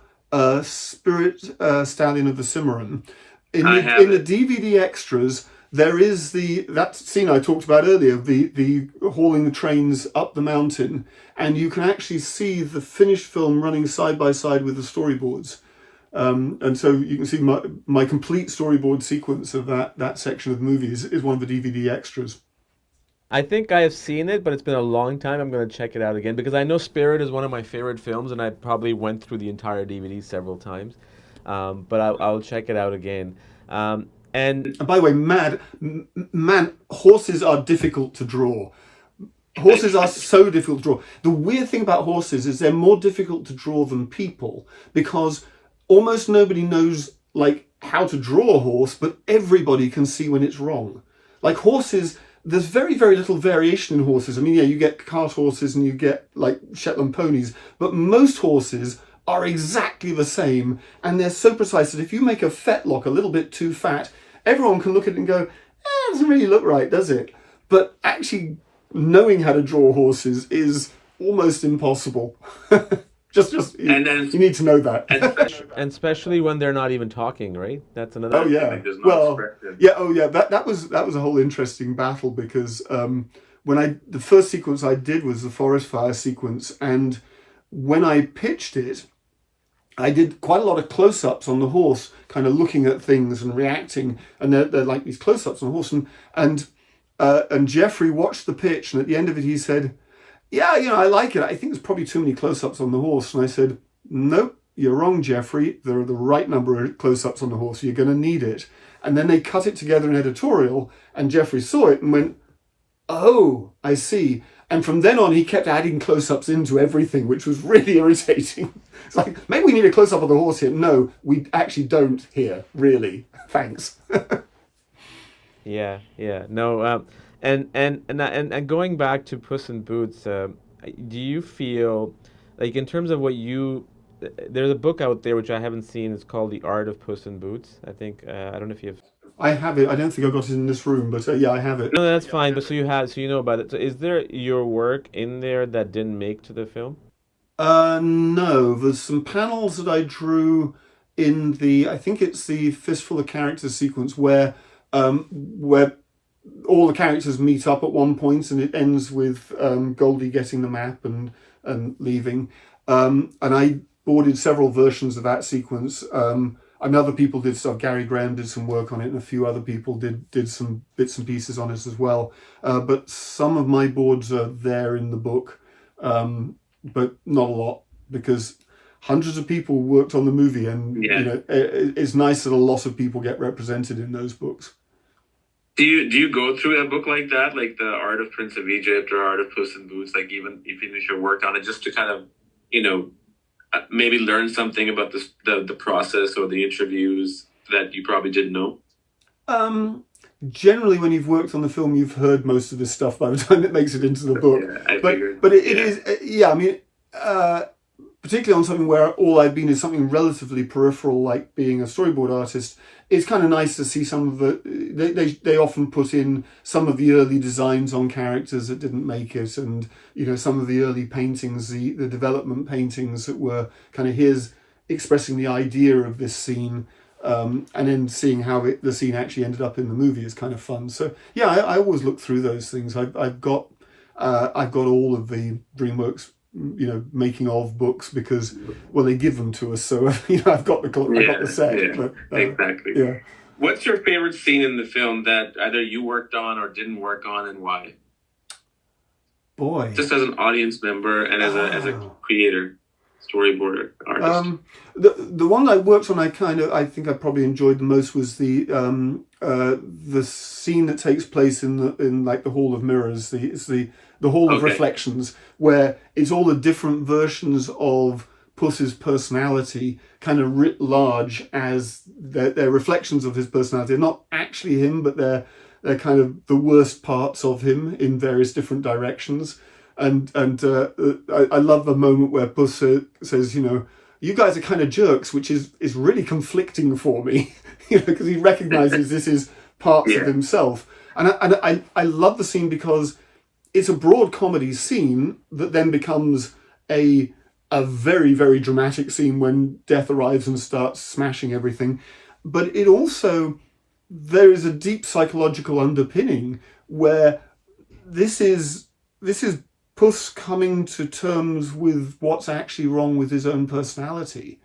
Spirit Stallion of the Cimarron, in the DVD extras, there is that scene I talked about earlier, the hauling the trains up the mountain, and you can actually see the finished film running side by side with the storyboards. And so you can see my complete storyboard sequence of that section of the movie is one of the DVD extras. I think I have seen it, but it's been a long time. I'm going to check it out again because I know Spirit is one of my favorite films, and I probably went through the entire DVD several times. But I'll check it out again. And by the way, man, horses are difficult to draw. Horses are so difficult to draw. The weird thing about horses is they're more difficult to draw than people because almost nobody knows like how to draw a horse, but everybody can see when it's wrong. Like horses, there's very, very little variation in horses. I mean, yeah, you get cart horses and you get like Shetland ponies, but most horses are exactly the same, and they're so precise that if you make a fetlock a little bit too fat, everyone can look at it and go, it doesn't really look right, does it? But actually knowing how to draw horses is almost impossible. just And then you need to know that. and especially when they're not even talking, right? That's another. Oh yeah. like, there's no Well, expression. yeah. Oh yeah. That was a whole interesting battle because the first sequence I did was the forest fire sequence, and when I pitched it, I did quite a lot of close-ups on the horse, kind of looking at things and reacting, and they're like these close-ups on the horse, and Jeffrey watched the pitch, and at the end of it he said, yeah, I like it. I think there's probably too many close-ups on the horse. And I said, nope, you're wrong, Jeffrey. There are the right number of close-ups on the horse. You're going to need it. And then they cut it together in editorial, and Jeffrey saw it and went, oh, I see. And from then on, he kept adding close-ups into everything, which was really irritating. It's like, maybe we need a close-up of the horse here. No, we actually don't here, really. Thanks. Yeah, yeah. No, and going back to Puss in Boots, do you feel like in terms of what you there's a book out there which I haven't seen. It's called The Art of Puss in Boots. I think I don't know if you have. I have it. I don't think I got it in this room, but yeah, I have it. No, that's fine. But so you know about it. So is there your work in there that didn't make to the film? No, there's some panels that I drew in I think it's the Fistful of Characters sequence where all the characters meet up at one point and it ends with Goldie getting the map and leaving. And I boarded several versions of that sequence. And other people did stuff. Gary Graham did some work on it, and a few other people did some bits and pieces on it as well. But some of my boards are there in the book, but not a lot because hundreds of people worked on the movie, and it's nice that a lot of people get represented in those books. Do you go through a book like that, like the Art of Prince of Egypt or Art of Puss in Boots, like even if you finish your work on it, just to kind of, maybe learn something about the process or the interviews that you probably didn't know? Generally, when you've worked on the film, you've heard most of this stuff by the time it makes it into the book. I figured. But it is, I mean, particularly on something where all I've been is something relatively peripheral, like being a storyboard artist, it's kind of nice to see some of they often put in some of the early designs on characters that didn't make it, and some of the early paintings, the development paintings that were kind of his expressing the idea of this scene, and then seeing how the scene actually ended up in the movie is kind of fun. So yeah, I always look through those things. I've got all of the DreamWorks making of books because they give them to us, so I've got the set. Yeah, but, exactly. Yeah. What's your favorite scene in the film that either you worked on or didn't work on, and why? Boy, Just as an audience member and as a creator, storyboarder, artist. The one I worked on, I think I probably enjoyed the most was the scene that takes place in like the Hall of Mirrors. It's the Hall of Reflections, where it's all the different versions of Puss's personality kind of writ large as they're reflections of his personality. They're not actually him, but they're kind of the worst parts of him in various different directions. And I love the moment where Puss says, you guys are kind of jerks, which is really conflicting for me, because he recognizes this is parts of himself. And I love the scene because it's a broad comedy scene that then becomes a very, very dramatic scene when Death arrives and starts smashing everything. But it also there is a deep psychological underpinning where this is Puss coming to terms with what's actually wrong with his own personality.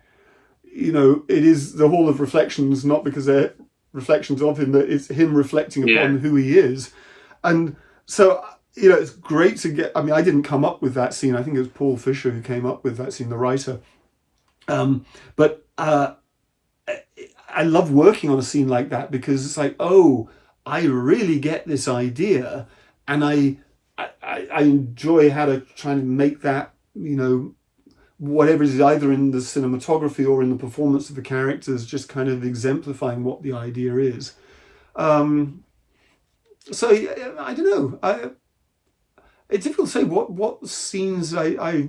You know, it is the Hall of Reflections, not because they're reflections of him, but it's him reflecting upon who he is. And so, you know, it's great to get, I mean, I didn't come up with that scene. I think it was Paul Fisher who came up with that scene, the writer. But I love working on a scene like that because it's like, oh, I really get this idea, and I enjoy how to try and make that, you know, whatever it is, either in the cinematography or in the performance of the characters, just kind of exemplifying what the idea is. So I don't know. It's difficult to say what scenes I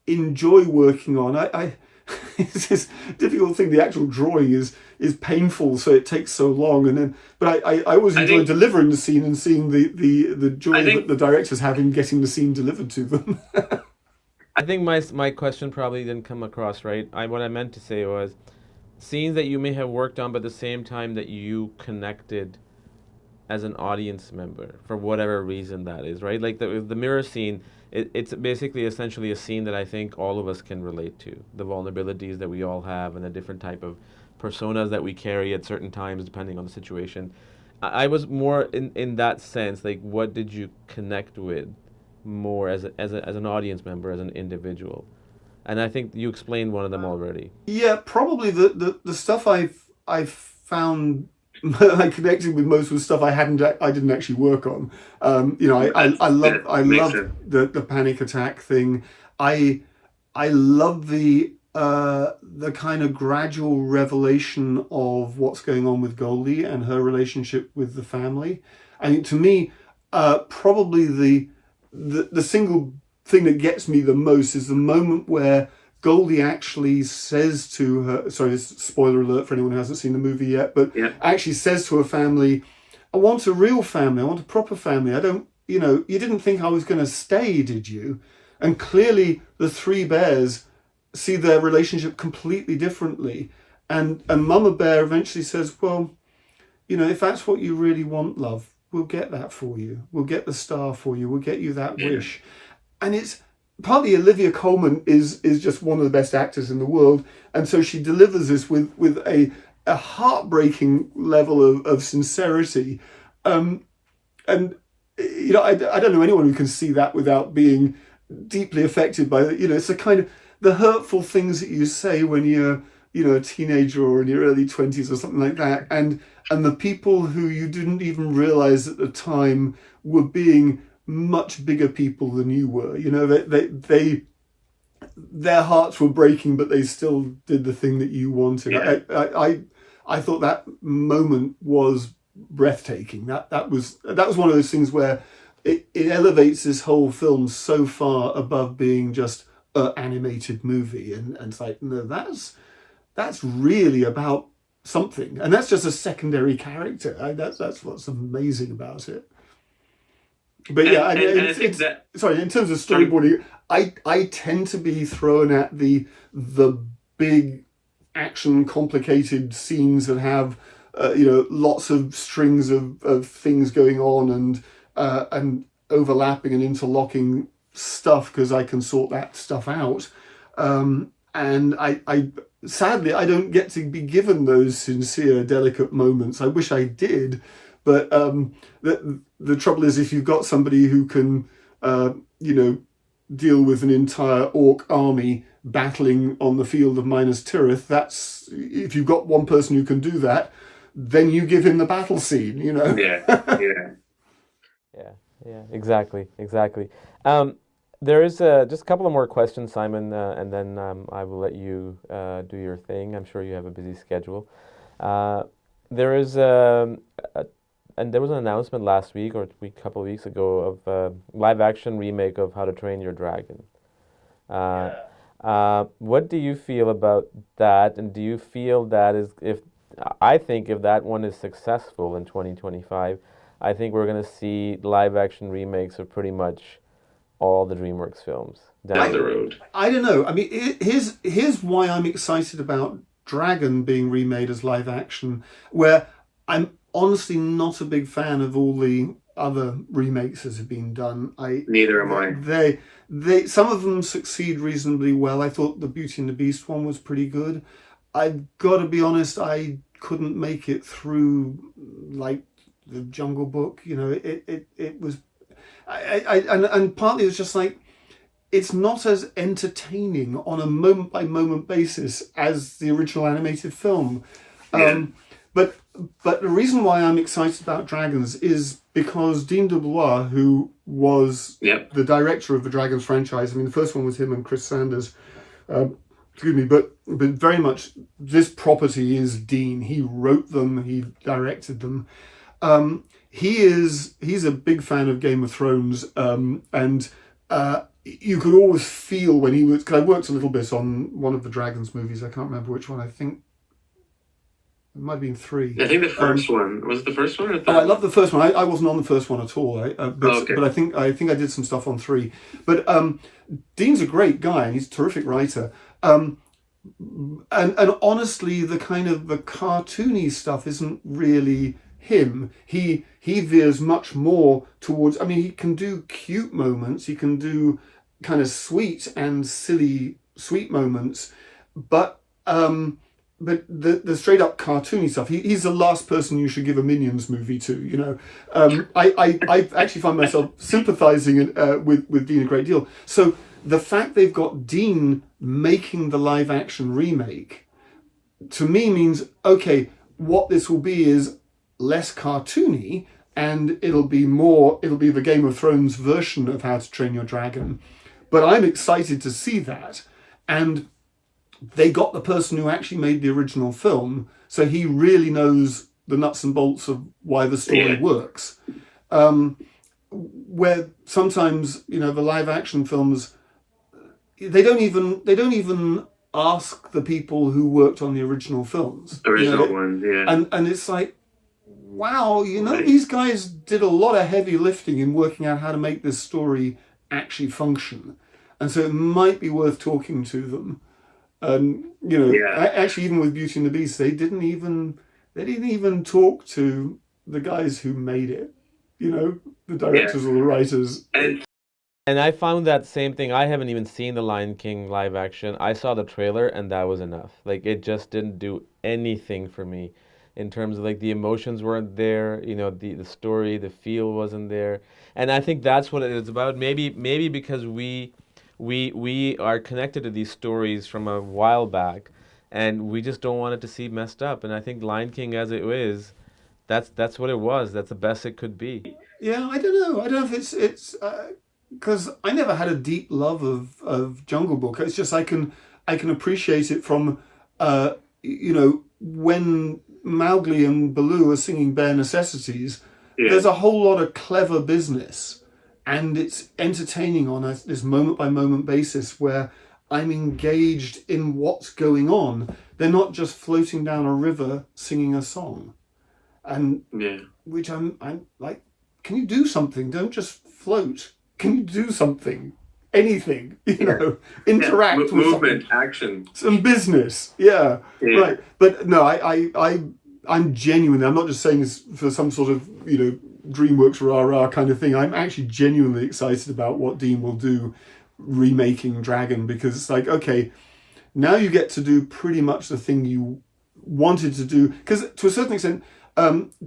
enjoy working on. It's this difficult thing. The actual drawing is painful, so it takes so long. And then, but I always enjoy delivering the scene and seeing the joy that the directors have in getting the scene delivered to them. I think my question probably didn't come across right. What I meant to say was scenes that you may have worked on, but at the same time that you connected as an audience member for whatever reason that is, right? Like the mirror scene, it's basically essentially a scene that I think all of us can relate to. The vulnerabilities that we all have and the different type of personas that we carry at certain times depending on the situation. I was more in that sense, like what did you connect with more as an audience member, as an individual? And I think you explained one of them already. Yeah, probably the stuff I've found I connected with most was stuff I didn't actually work on. You know, I love the panic attack thing. I love the kind of gradual revelation of what's going on with Goldie and her relationship with the family. I think to me, probably the single thing that gets me the most is the moment where Goldie actually says to her, sorry, spoiler alert for anyone who hasn't seen the movie yet, but actually says to her family, I want a real family, I want a proper family. I don't, you know, you didn't think I was going to stay, did you? And clearly the three bears see their relationship completely differently. And Mama Bear eventually says, well, you know, if that's what you really want, love, we'll get that for you. We'll get the star for you. We'll get you that wish. And it's, partly Olivia Colman is just one of the best actors in the world, and so she delivers this with a heartbreaking level of sincerity, and you know, I don't know anyone who can see that without being deeply affected by it. You know, it's a kind of the hurtful things that you say when you're, you know, a teenager or in your early 20s or something like that, and the people who you didn't even realize at the time were being much bigger people than you were. You know, their hearts were breaking, but they still did the thing that you wanted. I thought that moment was breathtaking. That was one of those things where it elevates this whole film so far above being just an animated movie, and it's like, no, that's really about something, and that's just a secondary character. That's what's amazing about it. But yeah, I think that, sorry, in terms of storyboarding, I tend to be thrown at the big action complicated scenes that have you know, lots of strings of things going on and overlapping and interlocking stuff, because I can sort that stuff out. And I sadly I don't get to be given those sincere, delicate moments. I wish I did. But the trouble is, if you've got somebody who can, you know, deal with an entire orc army battling on the field of Minas Tirith, that's, if you've got one person who can do that, then you give him the battle scene, you know? Yeah, exactly. There is just a couple of more questions, Simon, and then I will let you do your thing. I'm sure you have a busy schedule. There is and there was an announcement last week or a couple of weeks ago of a live-action remake of How to Train Your Dragon. What do you feel about that? And do you feel that if that one is successful in 2025, I think we're going to see live-action remakes of pretty much all the DreamWorks films down the road. I don't know. I mean, here's why I'm excited about Dragon being remade as live-action, where I'm honestly not a big fan of all the other remakes that have been done. Neither am I. They some of them succeed reasonably well. I thought the Beauty and the Beast one was pretty good. I've got to be honest, I couldn't make it through like the Jungle Book. You know, it was, and partly it's just like it's not as entertaining on a moment by moment basis as the original animated film. Yeah. But the reason why I'm excited about Dragons is because Dean DeBlois, who was Yep. the director of the Dragons franchise, I mean, the first one was him and Chris Sanders. Excuse me, but very much this property is Dean. He wrote them, he directed them. He's a big fan of Game of Thrones, and you could always feel when he was. Because I worked a little bit on one of the Dragons movies. I can't remember which one. I think it might have been 3. I think the first one was it the first one or the Oh, I love the first one. I wasn't on the first one at all. Okay. But I think I did some stuff on 3. But Dean's a great guy and he's a terrific writer. And honestly, the kind of the cartoony stuff isn't really him. He veers much more towards. I mean, he can do cute moments. He can do kind of sweet and silly sweet moments, but the straight up cartoony stuff. He's the last person you should give a Minions movie to. You know, I actually find myself sympathising with Dean a great deal. So the fact they've got Dean making the live action remake, to me means, okay, what this will be is less cartoony and it'll be the Game of Thrones version of How to Train Your Dragon. But I'm excited to see that. And they got the person who actually made the original film, so he really knows the nuts and bolts of why the story works. Where sometimes, you know, the live action films, they don't even ask the people who worked on the original films. Original ones, yeah. And it's like, wow, you know, these guys did a lot of heavy lifting in working out how to make this story actually function. And so it might be worth talking to them. You know, actually, even with Beauty and the Beast, they didn't even talk to the guys who made it. You know, the directors or the writers. And I found that same thing. I haven't even seen the Lion King live action. I saw the trailer and that was enough. Like it just didn't do anything for me in terms of like the emotions weren't there, you know, the story, the feel wasn't there. And I think that's what it is about. Maybe because we are connected to these stories from a while back and we just don't want it to see messed up. And I think Lion King as it is, that's what it was. That's the best it could be. Yeah, I don't know. I don't know if it's because I never had a deep love of Jungle Book. It's just I can appreciate it from you know, when Mowgli and Baloo are singing Bare Necessities. There's a whole lot of clever business, and it's entertaining on this moment by moment basis where I'm engaged in what's going on. They're not just floating down a river singing a song, and which I'm like, can you do something? Don't just float. Can you do something? Anything, you know, interact with movement, something. action, Some business. Yeah, right. But no, I'm genuinely, I'm not just saying this for some sort of, you know, DreamWorks rah-rah kind of thing. I'm actually genuinely excited about what Dean will do remaking Dragon, because it's like, okay, now you get to do pretty much the thing you wanted to do. Because to a certain extent,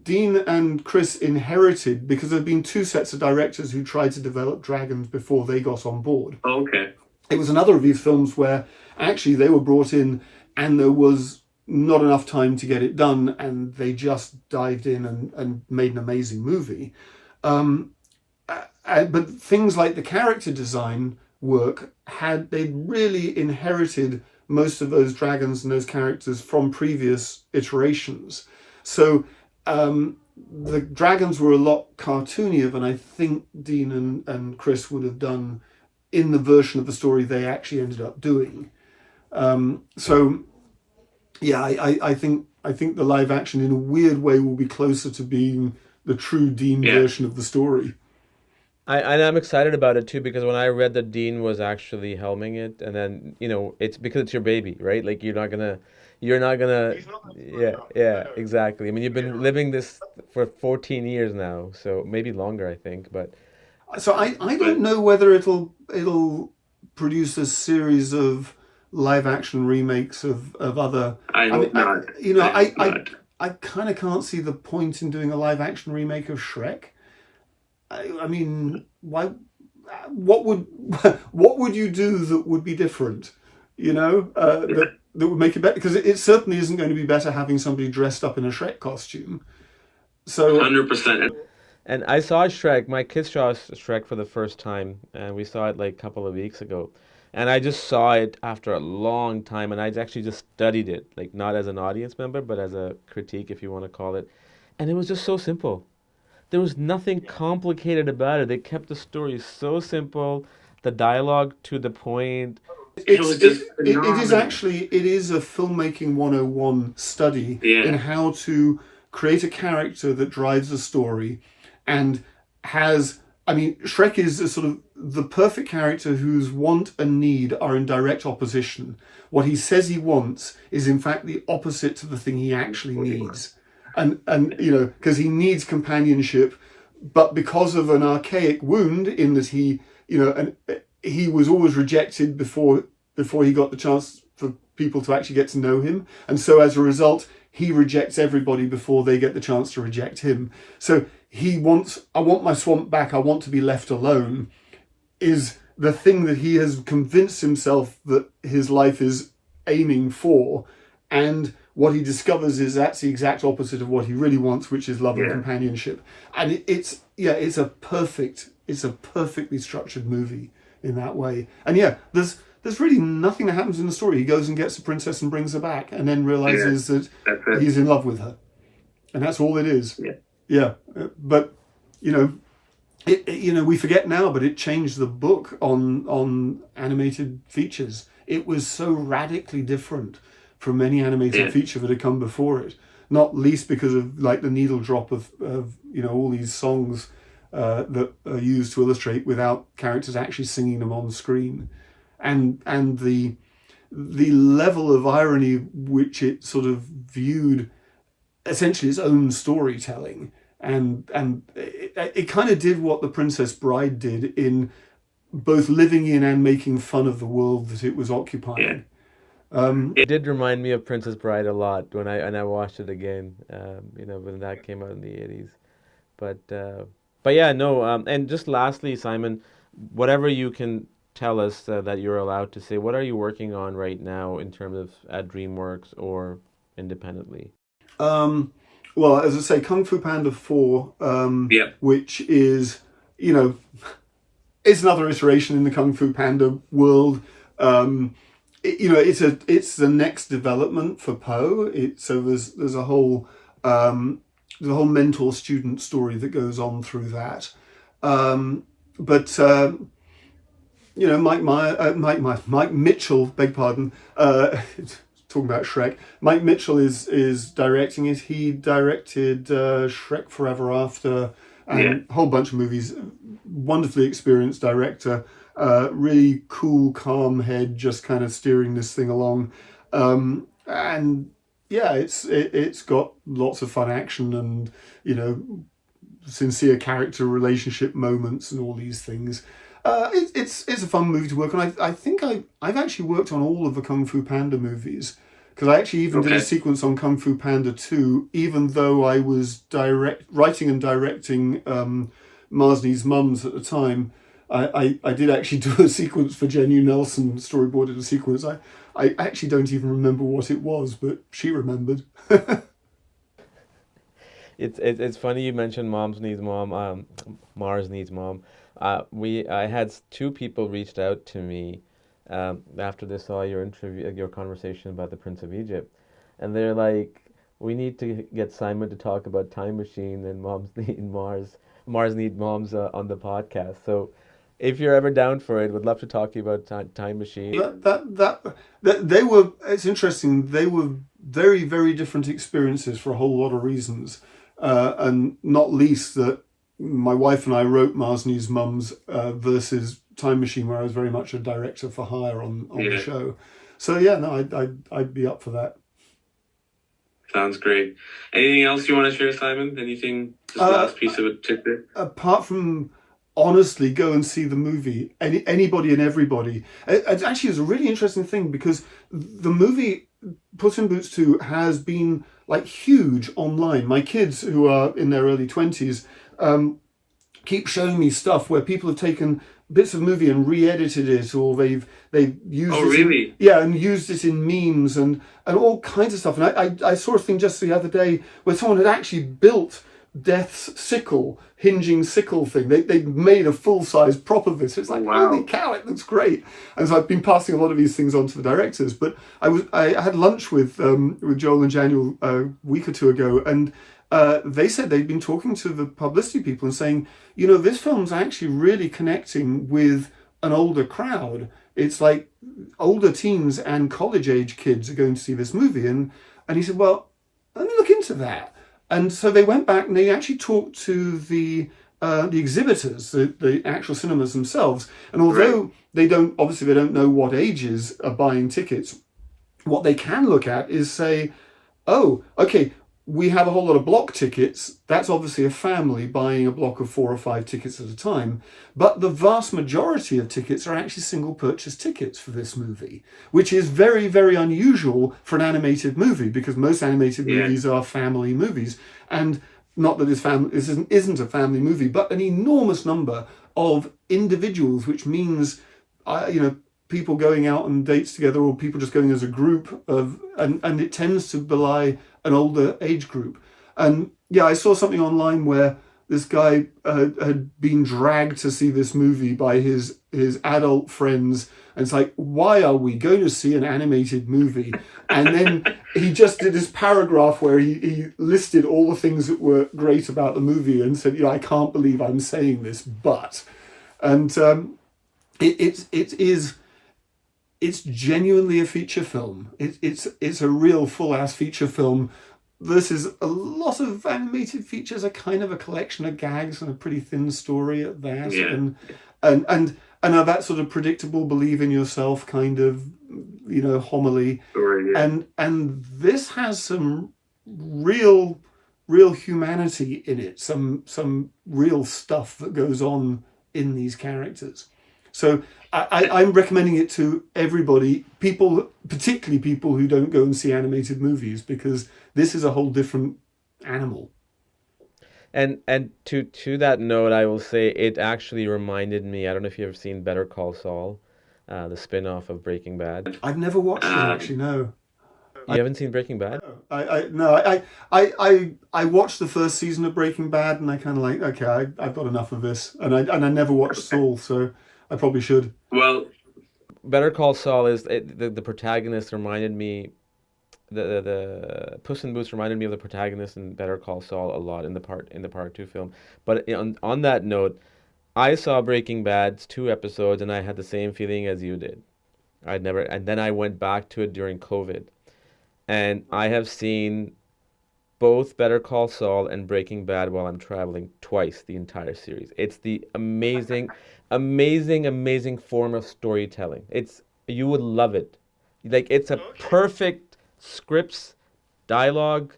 Dean and Chris inherited, because there have been 2 sets of directors who tried to develop Dragons before they got on board. Okay. It was another of these films where actually they were brought in and there was not enough time to get it done, and they just dived in and made an amazing movie. But things like the character design work, they'd really inherited most of those dragons and those characters from previous iterations. So the dragons were a lot cartoonier than I think Dean and Chris would have done in the version of the story they actually ended up doing. So yeah, I think the live action in a weird way will be closer to being the true Dean version of the story. And I'm excited about it too because when I read that Dean was actually helming it, and then it's because it's your baby, right? Like you're not gonna, yeah, yeah, exactly. I mean, you've been living this for 14 years now, so maybe longer, I think. But So I don't know whether it'll produce a series of live action remakes of other. I I mean, hope not. I I hope not. I kind of can't see the point in doing a live action remake of Shrek. I mean, why? What would what would you do that would be different? That would make it better because it certainly isn't going to be better having somebody dressed up in a Shrek costume. So 100%. and I saw Shrek. My kids saw Shrek for the first time, and we saw it like a couple of weeks ago. And I just saw it after a long time, and I actually just studied it, like not as an audience member, but as a critique, if you want to call it. And it was just so simple. There was nothing complicated about it. They kept the story so simple, the dialogue to the point. It was just it is phenomenal. actually it is a filmmaking 101 study in Yeah. how to create a character that drives a story and has I mean Shrek is a sort of the perfect character whose want and need are in direct opposition. What he says he wants is in fact the opposite to the thing he actually needs. And because he needs companionship, but because of an archaic wound in that and he was always rejected before he got the chance for people to actually get to know him, and so as a result he rejects everybody before they get the chance to reject him. So he wants, I want my swamp back, I want to be left alone, is the thing that he has convinced himself that his life is aiming for. And what he discovers is that's the exact opposite of what he really wants, which is love and Yeah. companionship. And it's a perfectly structured movie in that way. And yeah, there's really nothing that happens in the story. He goes and gets the princess and brings her back, and then Yeah. realizes that That's it. he's in love with her, and that's all it is. Yeah. Yeah, but you know, we forget now, but it changed the book on animated features. It was so radically different from any animated Yeah. feature that had come before it. Not least because of like the needle drop of all these songs that are used to illustrate without characters actually singing them on screen, and the level of irony which it sort of viewed essentially its own storytelling, and it kind of did what The Princess Bride did in both living in and making fun of the world that it was Yeah. occupying. It did remind me of Princess Bride a lot when I watched it again. When that came out in the 80s. But yeah, no. And just lastly, Simon, whatever you can tell us that you're allowed to say, what are you working on right now in terms of at DreamWorks or independently? Um, well, as I say, Kung Fu Panda 4, Yeah. which is, you know, it's another iteration in the Kung Fu Panda world. It's the next development for Poe. So there's a whole mentor student story that goes on through that. But Mike Mitchell, beg pardon, talking about Shrek. Mike Mitchell is directing it. He directed Shrek Forever After and Yeah. a whole bunch of movies. Wonderfully experienced director. Really cool, calm head, just kind of steering this thing along. And yeah, it's got lots of fun action and sincere character relationship moments and all these things. It's a fun movie to work on. I think I've actually worked on all of the Kung Fu Panda movies because I actually even did a Okay. sequence on Kung Fu Panda 2, even though I was writing and directing Mars Needs Mums at the time. I did actually do a sequence for Jenny Nelson, storyboarded a sequence. I actually don't even remember what it was, but she remembered. It's funny you mentioned Moms Needs Mom, Mars Needs Mom. I had two people reached out to me after they saw your interview, your conversation about the Prince of Egypt, and they're like, "We need to get Simon to talk about Time Machine and Moms Need Mars Need Moms on the podcast." So, if you're ever down for it, would love to talk to you about Time Machine. They were. It's interesting. They were very different experiences for a whole lot of reasons, and not least that my wife and I wrote Marsney's Mums versus Time Machine, where I was very much a director for hire on the Yeah. show. So yeah, no, I'd be up for that. Sounds great. Anything else you want to share, Simon? Anything? Just last piece of a tidbit. Apart from honestly go and see the movie, anybody and everybody. It actually is a really interesting thing because the movie Puss in Boots 2 has been like huge online. My kids, who are in their early 20s, keep showing me stuff where people have taken bits of movie and re-edited it, or they've used Oh, really? and used it in memes and all kinds of stuff. And I saw a thing just the other day where someone had actually built Death's sickle, hinging sickle thing. They made a full-size prop of this. It's like, Wow. holy cow, it looks great. And so I've been passing a lot of these things on to the directors. But I had lunch with Joel and Daniel a week or two ago, and they said they'd been talking to the publicity people and saying, you know, this film's actually really connecting with an older crowd. It's like older teens and college-age kids are going to see this movie. And he said, well, let me look into that. And so they went back and they actually talked to the exhibitors, the actual cinemas themselves. And although they don't know what ages are buying tickets, what they can look at is say, oh, okay, we have a whole lot of block tickets. That's obviously a family buying a block of 4 or 5 tickets at a time. But the vast majority of tickets are actually single purchase tickets for this movie, which is very, very unusual for an animated movie, because most animated movies are family movies. And not that this isn't a family movie, but an enormous number of individuals, which means, people going out on dates together, or people just going as a group and it tends to belie an older age group. And yeah, I saw something online where this guy had been dragged to see this movie by his adult friends, and it's like, why are we going to see an animated movie? And then he just did this paragraph where he listed all the things that were great about the movie and said, I can't believe I'm saying this, but, and it's genuinely a feature film. It's a real full-ass feature film versus a lot of animated features are kind of a collection of gags and a pretty thin story at that. Yeah. And are that sort of predictable, believe in yourself kind of, homily. Sure, yeah. And this has some real humanity in it, some real stuff that goes on in these characters. So I'm recommending it to everybody, particularly people who don't go and see animated movies, because this is a whole different animal. And to that note, I will say it actually reminded me, I don't know if you've ever seen Better Call Saul, the spin-off of Breaking Bad. I've never watched it, actually, no. You haven't seen Breaking Bad? I watched the first season of Breaking Bad, and I kind of like, okay, I've got enough of this, and I never watched Saul, so I probably should. Well, Better Call Saul is the protagonist reminded me, the Puss in Boots reminded me of the protagonist in Better Call Saul a lot in the part 2 film. But on that note, I saw Breaking Bad's 2 episodes and I had the same feeling as you did. And then I went back to it during COVID, and I have seen both Better Call Saul and Breaking Bad while I'm traveling twice, the entire series. It's the amazing form of storytelling. You would love it. Like, it's a perfect scripts, dialogue,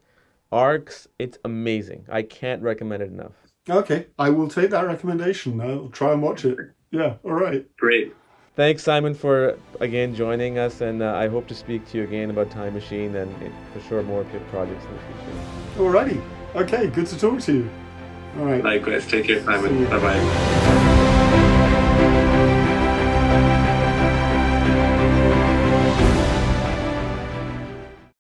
arcs. It's amazing. I can't recommend it enough. Okay, I will take that recommendation. I'll try and watch it. Yeah, all right. great. Thanks, Simon, for again joining us, and I hope to speak to you again about Time Machine and for sure more of your projects in the future. Alrighty. Okay, good to talk to you. All right. Likewise. Take care, See Simon. you. Bye-bye.